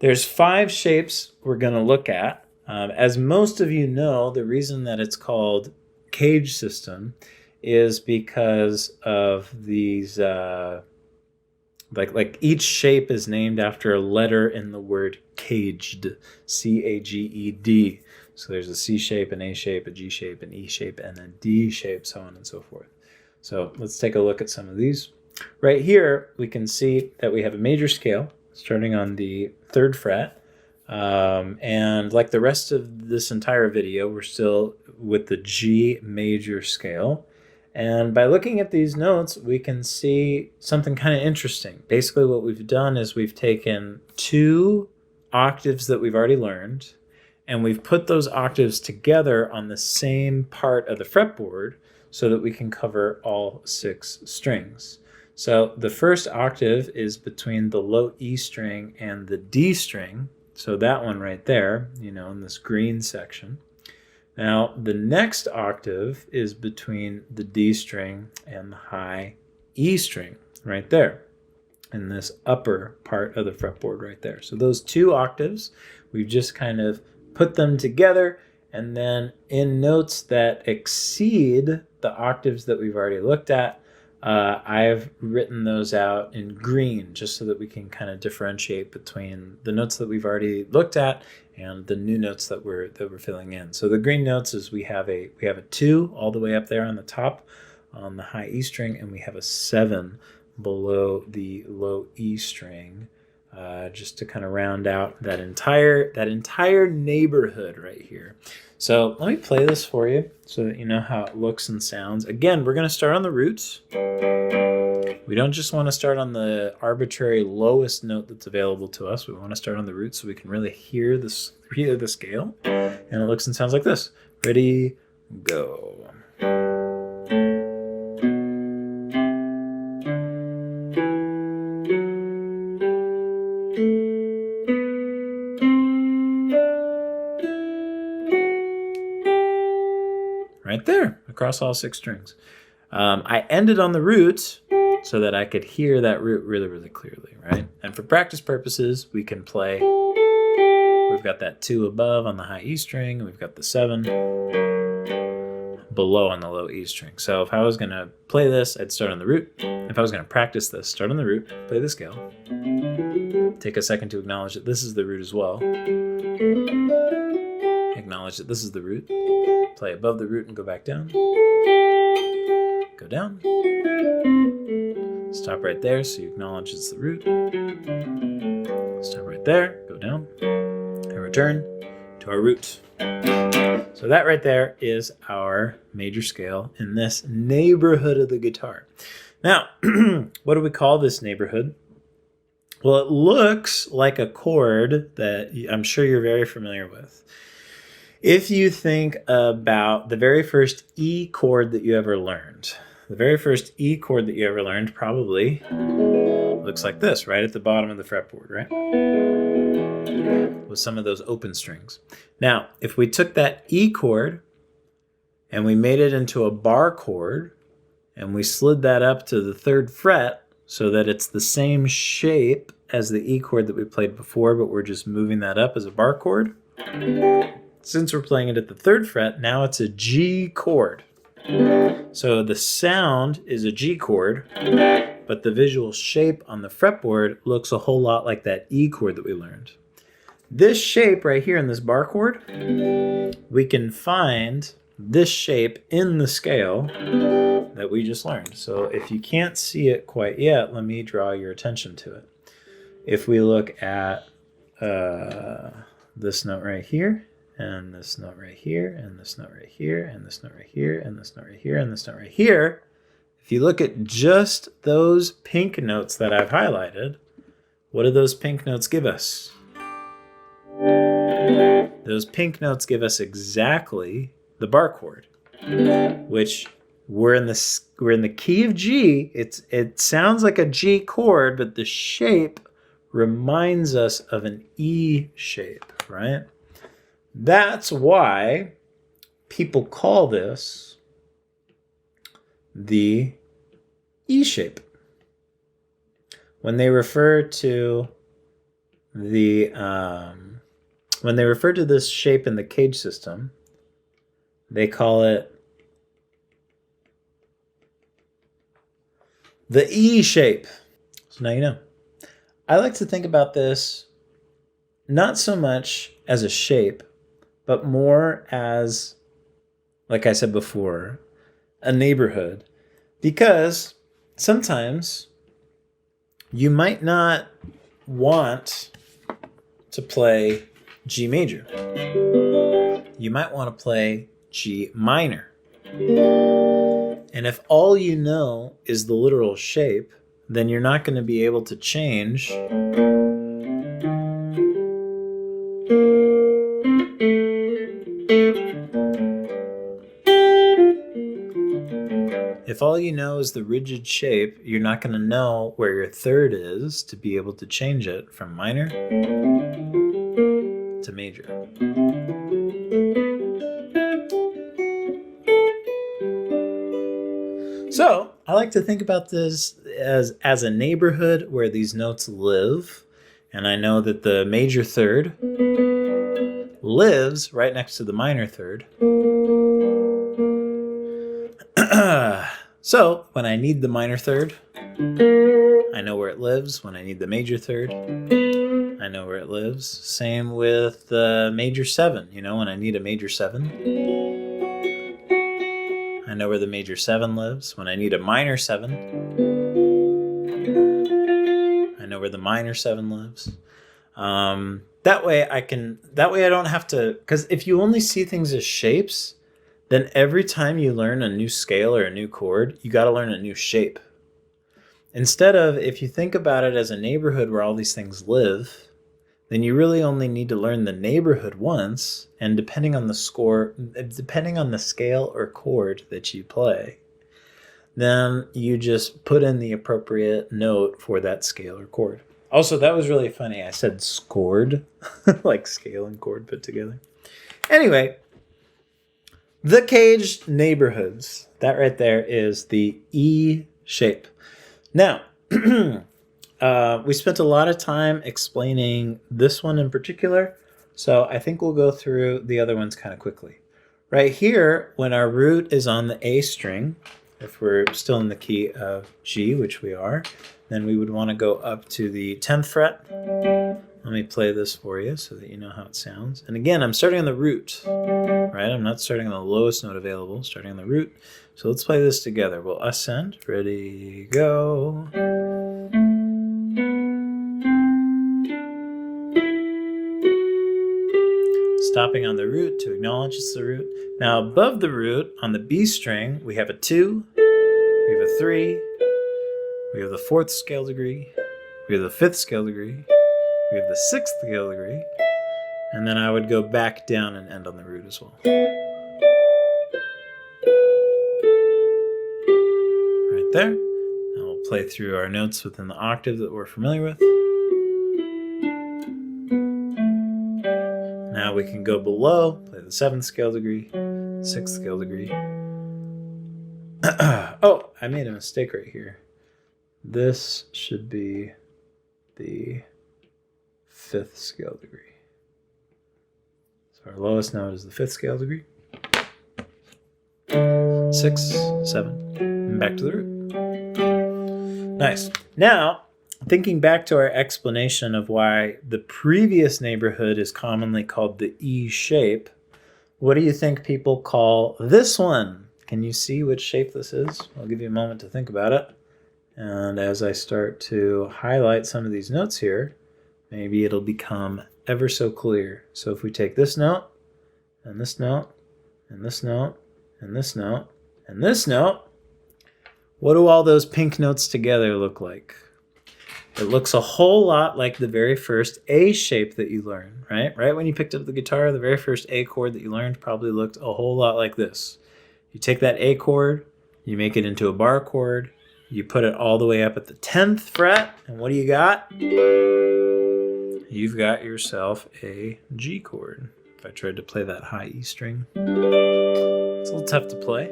There's 5 shapes we're going to look at. As most of you know, the reason that it's called cage system is because of these, like each shape is named after a letter in the word caged, C-A-G-E-D. So there's a C shape, an A shape, a G shape, an E shape, and a D shape, so on and so forth. So let's take a look at some of these. Right here, we can see that we have a major scale starting on the 3rd fret. And like the rest of this entire video, we're still with the G major scale. And by looking at these notes, we can see something kind of interesting. Basically, what we've done is we've taken 2 octaves that we've already learned, and we've put those octaves together on the same part of the fretboard so that we can cover all 6 strings. So the first octave is between the low E string and the D string. So that one right there, in this green section. Now the next octave is between the D string and the high E string right there in this upper part of the fretboard right there. So those 2 octaves, we've just kind of put them together, and then in notes that exceed the octaves that we've already looked at, I've written those out in green just so that we can kind of differentiate between the notes that we've already looked at and the new notes that we're filling in. So the green notes is we have a 2 all the way up there on the top on the high E string, and we have a 7 below the low E string, just to kind of round out that entire neighborhood right here. So let me play this for you so that you know how it looks and sounds. Again, we're going to start on the roots. We don't just want to start on the arbitrary lowest note that's available to us. We want to start on the roots so we can really hear the scale. And it looks and sounds like this. Ready, go. Right there, across all 6 strings. I ended on the root so that I could hear that root really, really clearly, right? And for practice purposes, we can play. We've got that 2 above on the high E string, and we've got the 7 below on the low E string. So if I was going to play this, I'd start on the root. If I was going to practice this, start on the root, play the scale. Take a second to acknowledge that this is the root as well. Acknowledge that this is the root. Play above the root and go back down. Go down. Stop right there so you acknowledge it's the root. Stop right there, go down, and return to our root. So that right there is our major scale in this neighborhood of the guitar. Now, what do we call this neighborhood? Well, it looks like a chord that I'm sure you're very familiar with. If you think about the very first E chord that you ever learned, probably looks like this, right at the bottom of the fretboard, right? With some of those open strings. Now, if we took that E chord and we made it into a bar chord and we slid that up to the 3rd fret so that it's the same shape as the E chord that we played before, but we're just moving that up as a bar chord. Since we're playing it at the 3rd fret, now it's a G chord. So the sound is a G chord, but the visual shape on the fretboard looks a whole lot like that E chord that we learned. This shape right here in this bar chord, we can find this shape in the scale that we just learned. So if you can't see it quite yet, let me draw your attention to it. If we look at this note right here, and this note right here, and this note right here, and this note right here, and this note right here, and this note right here, If you look at just those pink notes that I've highlighted, what do those pink notes give us? Those pink notes give us exactly the bar chord, which we're in the key of G. It sounds like a G chord, but the shape reminds us of an E shape, right? That's why people call this the E shape. When they refer to this shape in the cage system, they call it the E shape. So now you know. I like to think about this not so much as a shape, but more as, like I said before, a neighborhood. Because sometimes you might not want to play G major. You might want to play G minor. And if all you know is the literal shape, then you're not going to be able to change if all you know is the rigid shape, you're not going to know where your third is to be able to change it from minor to major. So I like to think about this as a neighborhood where these notes live. And I know that the major third lives right next to the minor third. So when I need the minor third, I know where it lives. When I need the major third, I know where it lives. Same with the major 7. You know, when I need a major 7, I know where the major 7 lives. When I need a minor 7, I know where the minor 7 lives. That way I don't have to, because if you only see things as shapes, then every time you learn a new scale or a new chord, you got to learn a new shape. Instead of, if you think about it as a neighborhood where all these things live, then you really only need to learn the neighborhood once, and depending on the scale or chord that you play, then you just put in the appropriate note for that scale or chord. Also, that was really funny. I said scored, like scale and chord put together. Anyway, the caged neighborhoods. That right there is the E shape. Now, we spent a lot of time explaining this one in particular, so I think we'll go through the other ones kind of quickly. Right here, when our root is on the A string, if we're still in the key of G, which we are, then we would want to go up to the 10th fret. Let me play this for you so that you know how it sounds. And again, I'm starting on the root, right? I'm not starting on the lowest note available, starting on the root. So let's play this together. We'll ascend. Ready, go. Stopping on the root to acknowledge it's the root. Now above the root, on the B string, we have a 2, we have a 3, we have the 4th scale degree, we have the 5th scale degree, we have the 6th scale degree, and then I would go back down and end on the root as well. Right there. Now we'll play through our notes within the octave that we're familiar with. Now we can go below, play the 7th scale degree, 6th scale degree. Oh, I made a mistake right here. This should be the 5th scale degree. So our lowest note is the 5th scale degree. 6, 7, and back to the root. Nice. Now, thinking back to our explanation of why the previous neighborhood is commonly called the E shape, what do you think people call this one? Can you see which shape this is? I'll give you a moment to think about it. And as I start to highlight some of these notes here, maybe it'll become ever so clear. So if we take this note, and this note, and this note, and this note, and this note, What do all those pink notes together look like? It looks a whole lot like the very first A shape that you learned, right? Right when you picked up the guitar, the very first A chord that you learned probably looked a whole lot like this. You take that A chord, you make it into a bar chord, you put it all the way up at the 10th fret, and what do you got? You've got yourself a G chord. If I tried to play that high E string, it's a little tough to play,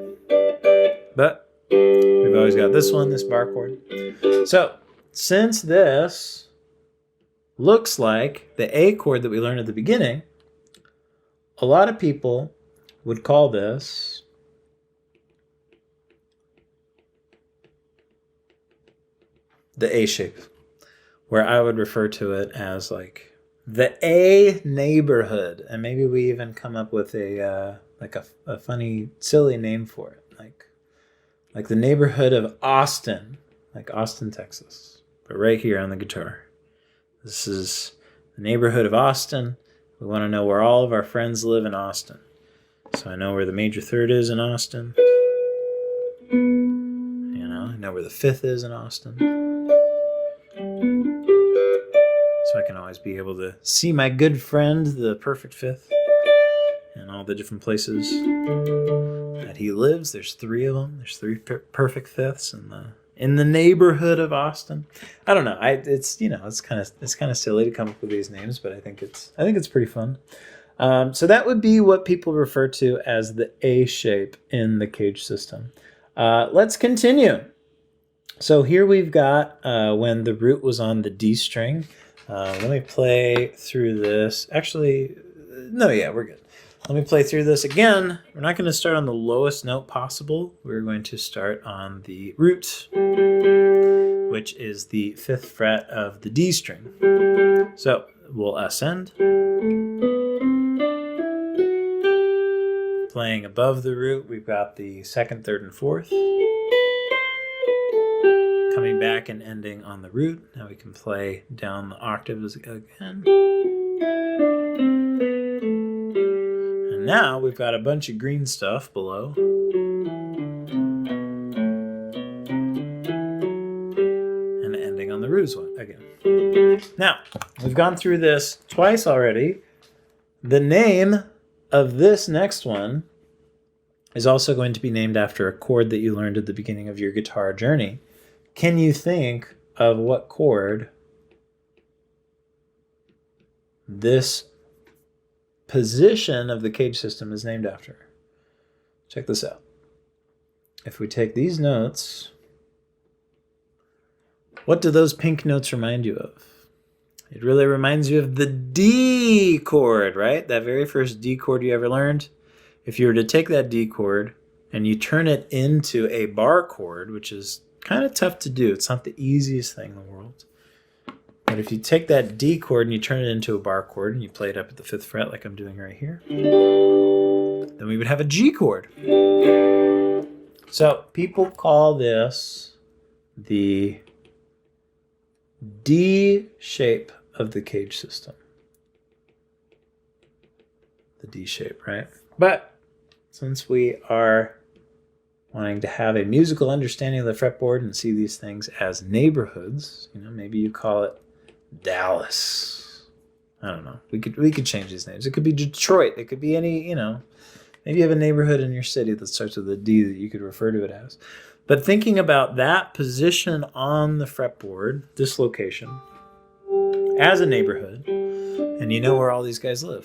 but we've always got this one, this bar chord. So, since this looks like the A chord that we learned at the beginning, a lot of people would call this the A shape, where I would refer to it as like the A neighborhood. And maybe we even come up with a funny, silly name for it, like the neighborhood of Austin, like Austin, Texas. But right here on the guitar. This is the neighborhood of Austin. We want to know where all of our friends live in Austin. So I know where the major third is in Austin. You know, I know where the fifth is in Austin. So I can always be able to see my good friend, the perfect fifth, and all the different places that he lives. There's 3 of them. There's 3 perfect fifths in the neighborhood of Austin. I don't know. It's kind of silly to come up with these names, but I think it's pretty fun. So that would be what people refer to as the A shape in the cage system. Let's continue. So here we've got when the root was on the D string. Let me play through this. Actually, no, yeah, we're good. Let me play through this again. We're not going to start on the lowest note possible. We're going to start on the root, which is the 5th fret of the D string. So we'll ascend. Playing above the root, we've got the 2nd, 3rd, and 4th. Coming back and ending on the root. Now we can play down the octaves again. And now we've got a bunch of green stuff below. And ending on the root again. Now, we've gone through this twice already. The name of this next one is also going to be named after a chord that you learned at the beginning of your guitar journey. Can you think of what chord this position of the cage system is named after? Check this out. If we take these notes, what do those pink notes remind you of? It really reminds you of the D chord, right? That very first D chord you ever learned. If you were to take that D chord and you turn it into a bar chord, which is kind of tough to do. It's not the easiest thing in the world. But if you take that D chord and you turn it into a bar chord and you play it up at the 5th fret like I'm doing right here, then we would have a G chord. So people call this the D shape of the cage system. The D shape, right? But since we are wanting to have a musical understanding of the fretboard and see these things as neighborhoods, maybe you call it Dallas. I don't know. We could change these names. It could be Detroit. It could be any, maybe you have a neighborhood in your city that starts with a D that you could refer to it as. But thinking about that position on the fretboard, this location, as a neighborhood, and you know where all these guys live.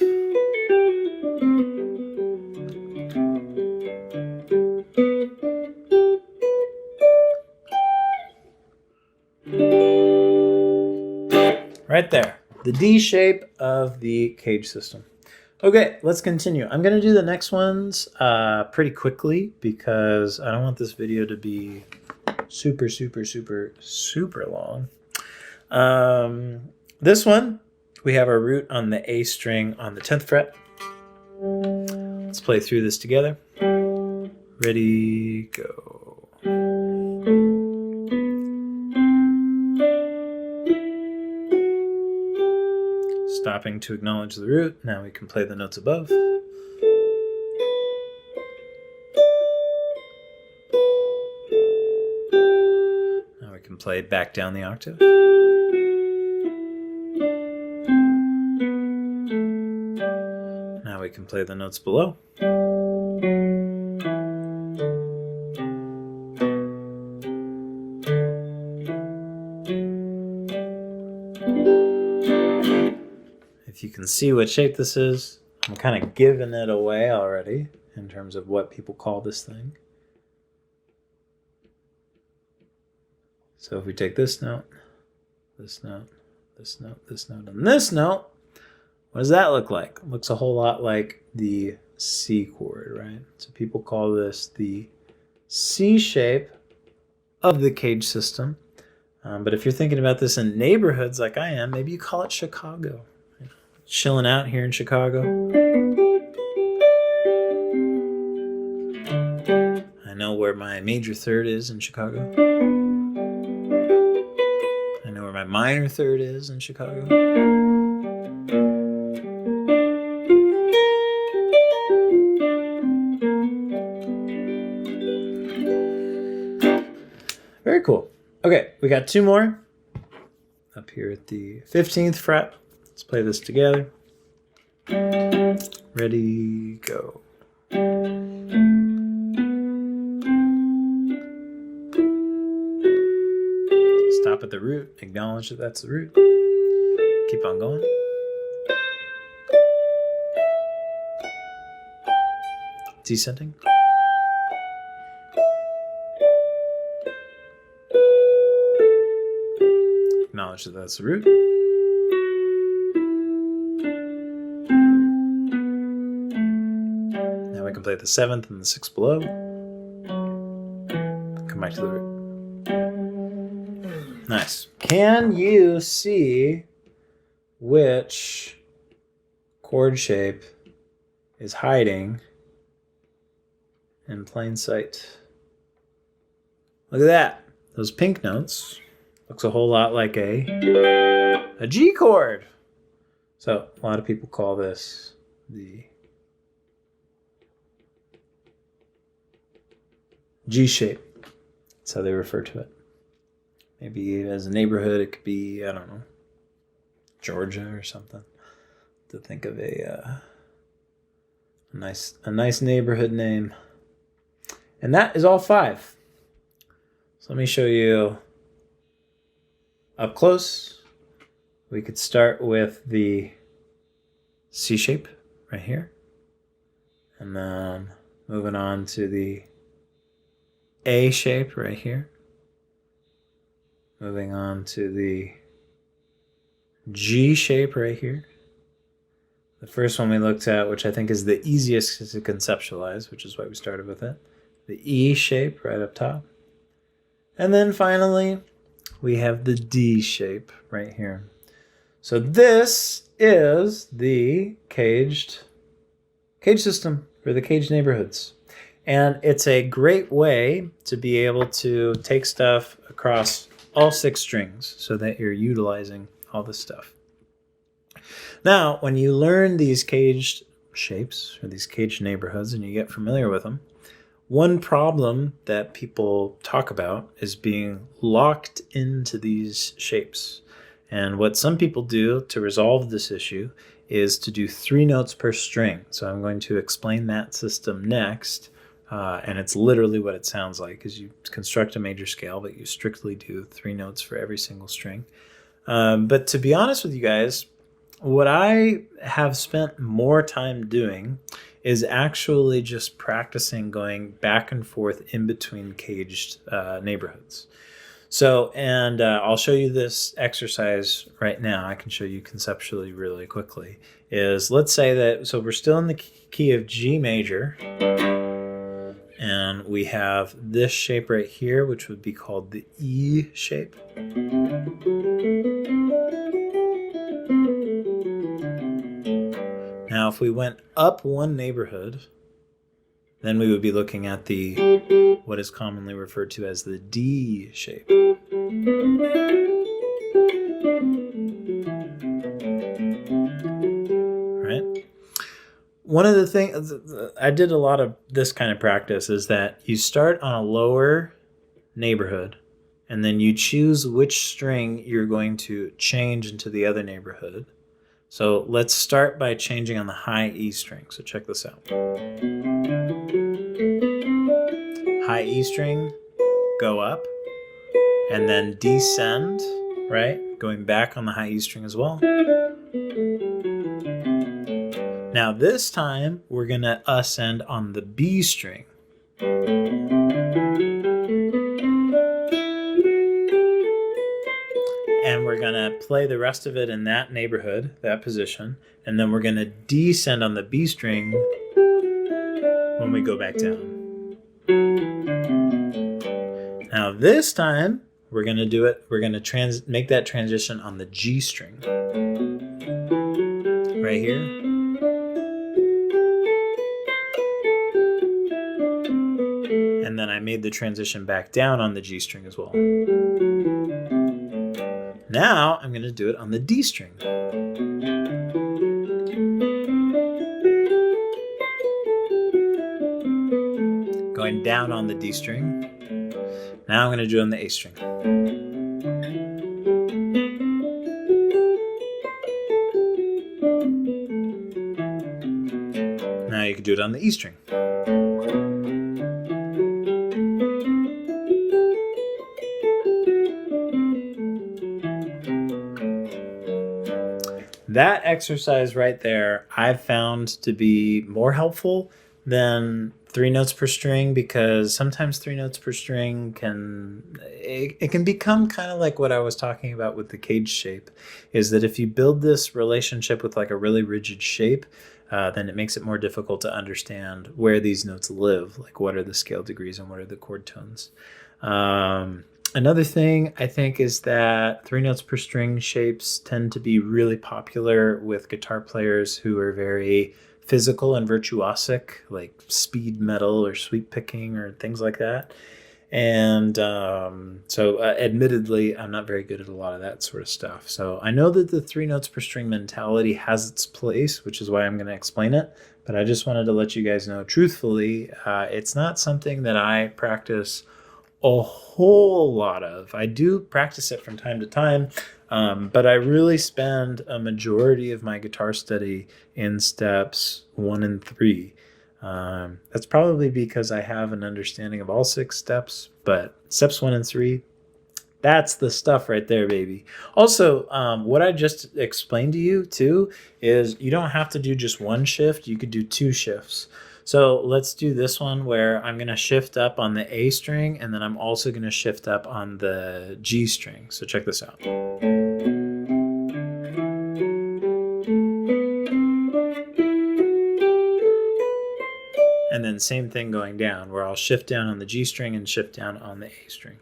Right there, the D shape of the cage system. Okay, let's continue. I'm going to do the next ones pretty quickly because I don't want this video to be super long. This one, we have our root on the A string on the 10th fret. Let's play through this together. Ready, go. Stopping to acknowledge the root. Now we can play the notes above. play back down the octave. Now we can play the notes below. If you can see what shape this is, I'm kind of giving it away already in terms of what people call this thing. So if we take this note, this note, this note, this note, and this note, what does that look like? It looks a whole lot like the C chord, right? So people call this the C shape of the cage system. But if you're thinking about this in neighborhoods like I am, maybe you call it Chicago. Chilling out here in Chicago. I know where my major third is in Chicago. I know where my minor third is in Chicago. Very cool. Okay, we got two more up here at the 15th fret. Let's play this together. Ready, go. Stop at the root, acknowledge that that's the root. Keep on going. Descending. Acknowledge that that's the root. Now we can play the 7th and the 6th below. Come back to the root. Nice. Can you see which chord shape is hiding in plain sight? Look at that. Those pink notes. Looks a whole lot like a G chord. So a lot of people call this the G shape. That's how they refer to it. Maybe as a neighborhood, it could be, I don't know, Georgia or something. To think of a nice neighborhood name. And that is all 5. So let me show you up close. We could start with the C shape right here. And then moving on to the A shape right here. Moving on to the G shape right here. The first one we looked at, which I think is the easiest to conceptualize, which is why we started with it. The E shape right up top. And then finally, we have the D shape right here. So this is the cage system for the caged neighborhoods. And it's a great way to be able to take stuff across all 6 strings so that you're utilizing all this stuff. Now, when you learn these caged shapes or these caged neighborhoods and you get familiar with them, one problem that people talk about is being locked into these shapes. And what some people do to resolve this issue is to do 3 notes per string. So I'm going to explain that system next. And it's literally what it sounds like, is you construct a major scale, but you strictly do 3 notes for every single string. But to be honest with you guys, what I have spent more time doing is actually just practicing going back and forth in between caged neighborhoods. So, and I'll show you this exercise right now. I can show you conceptually really quickly. Is let's say that, so we're still in the key of G major. And we have this shape right here, which would be called the E shape. Now, if we went up one neighborhood, then we would be looking at the what is commonly referred to as the D shape. Right? One of the things, I did a lot of this kind of practice, is that you start on a lower neighborhood and then you choose which string you're going to change into the other neighborhood. So let's start by changing on the high E string. So check this out. High E string, go up, and then descend, right? Going back on the high E string as well. Now this time, we're gonna ascend on the B string. And we're gonna play the rest of it in that neighborhood, that position, and then we're gonna descend on the B string when we go back down. Now this time, we're gonna do it, we're gonna make that transition on the G string. Right here. And then I made the transition back down on the G string as well. Now I'm going to do it on the D string. Going down on the D string. Now I'm going to do it on the A string. Now you can do it on the E string. That exercise right there, I've found to be more helpful than 3 notes per string, because sometimes 3 notes per string can become kind of like what I was talking about with the cage shape, is that if you build this relationship with like a really rigid shape, then it makes it more difficult to understand where these notes live, like what are the scale degrees and what are the chord tones. Another thing I think is that 3 notes per string shapes tend to be really popular with guitar players who are very physical and virtuosic, like speed metal or sweep picking or things like that. And so admittedly, I'm not very good at a lot of that sort of stuff. So I know that the 3 notes per string mentality has its place, which is why I'm going to explain it. But I just wanted to let you guys know, truthfully, it's not something that I practice a whole lot of. I do practice it from time to time, but I really spend a majority of my guitar study in steps 1 and 3. That's probably because I have an understanding of all 6 steps, but steps 1 and 3, that's the stuff right there, baby. Also, what I just explained to you too is you don't have to do just 1 shift. You could do 2 shifts. So let's do this one where I'm going to shift up on the A string, and then I'm also going to shift up on the G string. So check this out. And then same thing going down, where I'll shift down on the G string and shift down on the A string.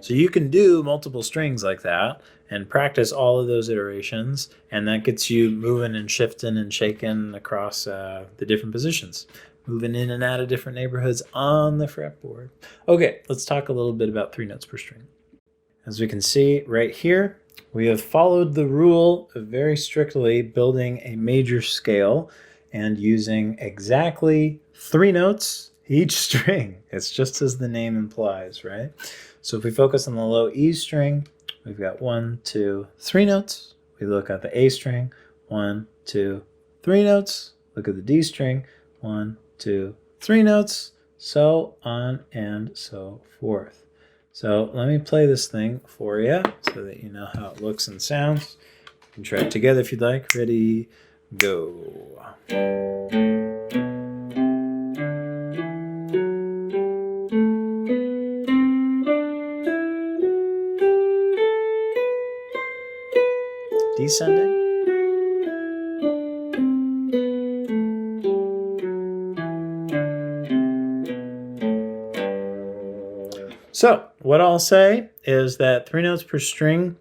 So you can do multiple strings like that and practice all of those iterations, and that gets you moving and shifting and shaking across the different positions, moving in and out of different neighborhoods on the fretboard. Okay, let's talk a little bit about 3 notes per string. As we can see right here, we have followed the rule of very strictly building a major scale and using exactly 3 notes each string. It's just as the name implies, right? So if we focus on the low E string, we've got 1, 2, 3 notes. We look at the A string, 1, 2, 3 notes. Look at the D string, 1, 2, 3 notes, so on and so forth. So let me play this thing for you so that you know how it looks and sounds. You can try it together if you'd like. Ready, go. Descending. So what I'll say is that 3 notes per string,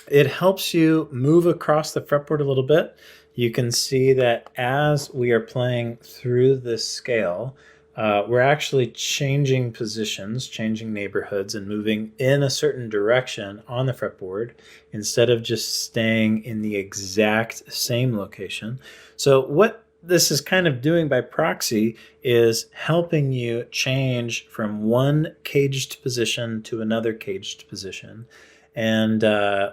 it helps you move across the fretboard a little bit. You can see that as we are playing through this scale, we're actually changing positions, changing neighborhoods, and moving in a certain direction on the fretboard instead of just staying in the exact same location. So what this is kind of doing by proxy is helping you change from one caged position to another caged position. And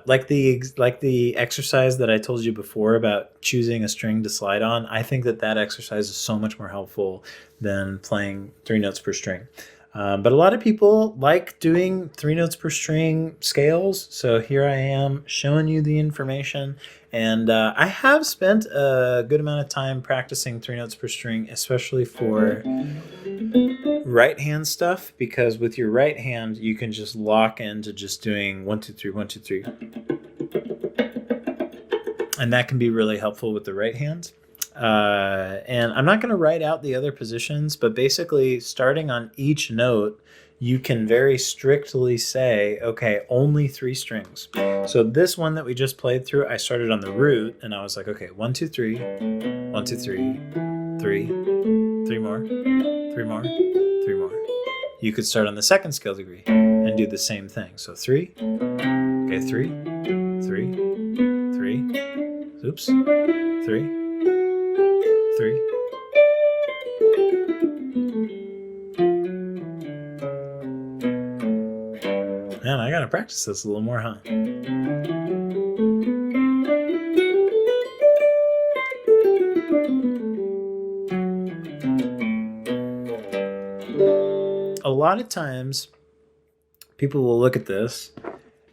like the exercise that I told you before about choosing a string to slide on, I think that exercise is so much more helpful than playing 3 notes per string. But a lot of people like doing 3 notes per string scales. So here I am showing you the information. And I have spent a good amount of time practicing 3 notes per string, especially for right hand stuff, because with your right hand, you can just lock into just doing 1, 2, 3, 1, 2, 3. And that can be really helpful with the right hand. And I'm not going to write out the other positions, but basically starting on each note, you can very strictly say, okay, only 3 strings. So this one that we just played through, I started on the root and I was like, okay, 1, 2, 3, 1, 2, 3, 3, 3 more, 3 more, 3 more. You could start on the second scale degree and do the same thing. So 3, okay, 3, 3, 3, oops, 3, 3. Man, I gotta practice this a little more, huh? A lot of times, people will look at this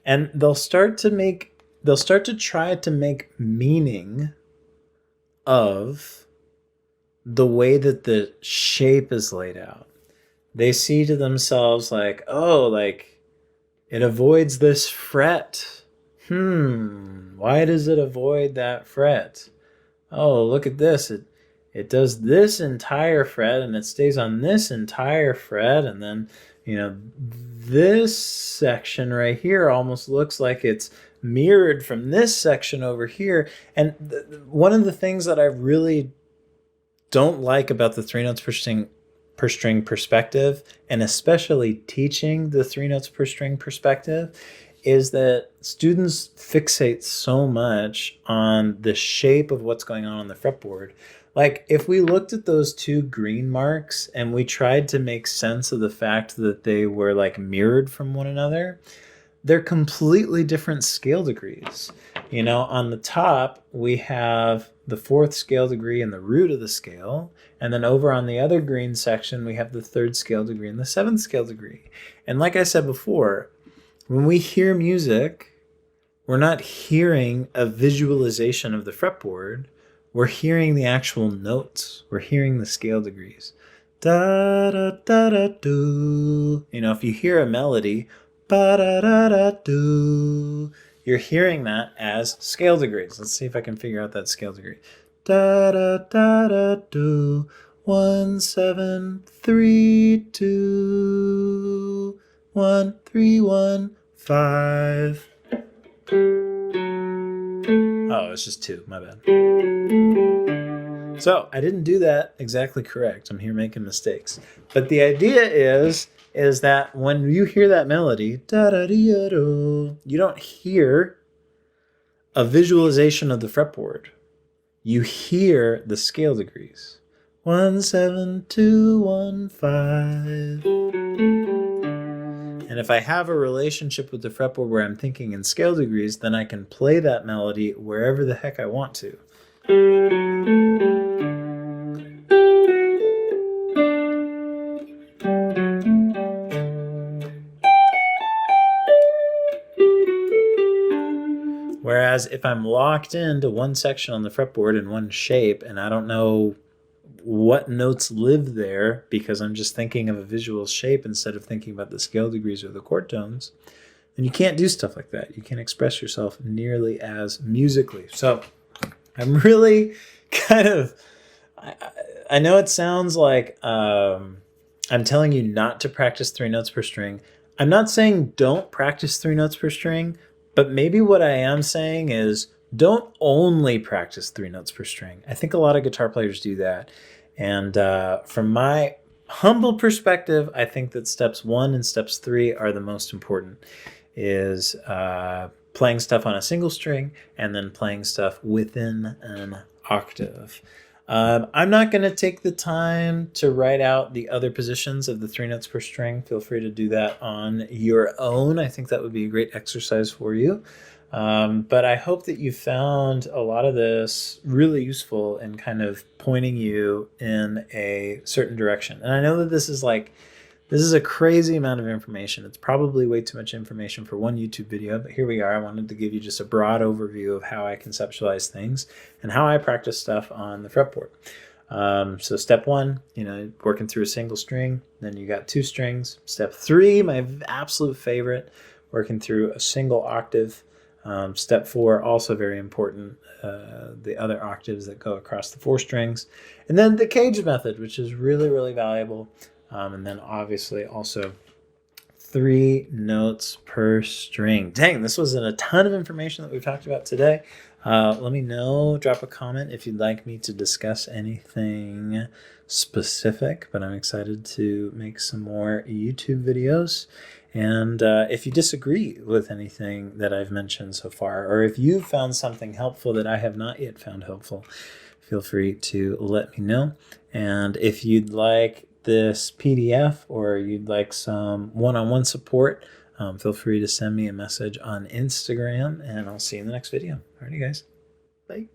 and they'll start to try to make meaning of the way that the shape is laid out. They see to themselves like, oh, like it avoids this fret. Why does it avoid that fret? Oh, look at this. It does this entire fret and it stays on this entire fret, and then, you know, this section right here almost looks like it's mirrored from this section over here. And one of the things that I really don't like about the 3 notes per string perspective, and especially teaching the 3 notes per string perspective, is that students fixate so much on the shape of what's going on the fretboard. Like if we looked at those 2 green marks and we tried to make sense of the fact that they were like mirrored from one another, they're completely different scale degrees. You know, on the top, we have the 4th scale degree and the root of the scale. And then over on the other green section, we have the 3rd scale degree and the 7th scale degree. And like I said before, when we hear music, we're not hearing a visualization of the fretboard. We're hearing the actual notes. We're hearing the scale degrees. Da da da da do. You know, if you hear a melody, ba da da da do, you're hearing that as scale degrees. Let's see if I can figure out that scale degree. Da da da da do. 1 7 3 2 1 3 1 5. Oh, it's just 2. My bad. So I didn't do that exactly correct. I'm here making mistakes. But the idea is that when you hear that melody, da-da-dee-da-do, you don't hear a visualization of the fretboard. You hear the scale degrees. 1 7 2 1 5. And if I have a relationship with the fretboard where I'm thinking in scale degrees, then I can play that melody wherever the heck I want to. Whereas if I'm locked into one section on the fretboard in one shape and I don't know what notes live there because I'm just thinking of a visual shape instead of thinking about the scale degrees or the chord tones, then you can't do stuff like that. You can't express yourself nearly as musically. So I'm really kind of, I know it sounds like I'm telling you not to practice 3 notes per string. I'm not saying don't practice 3 notes per string, but maybe what I am saying is don't only practice 3 notes per string. I think a lot of guitar players do that. And from my humble perspective, I think that steps 1 and steps 3 are the most important, is playing stuff on a single string and then playing stuff within an octave. I'm not going to take the time to write out the other positions of the 3 notes per string. Feel free to do that on your own. I think that would be a great exercise for you. But I hope that you found a lot of this really useful in kind of pointing you in a certain direction. And I know that this is a crazy amount of information. It's probably way too much information for one YouTube video, but here we are. I wanted to give you just a broad overview of how I conceptualize things and how I practice stuff on the fretboard. So step 1, working through a single string. Then you got 2 strings. Step 3, my absolute favorite, working through a single octave. Step 4, also very important, the other octaves that go across the 4 strings. And then the cage method, which is really, really valuable. And then obviously also 3 notes per string. Dang, this was a ton of information that we've talked about today. Let me know, drop a comment if you'd like me to discuss anything specific, but I'm excited to make some more YouTube videos. And if you disagree with anything that I've mentioned so far, or if you've found something helpful that I have not yet found helpful, feel free to let me know. And if you'd like this PDF or you'd like some one-on-one support, feel free to send me a message on Instagram, and I'll see you in the next video. Alrighty, guys. Bye.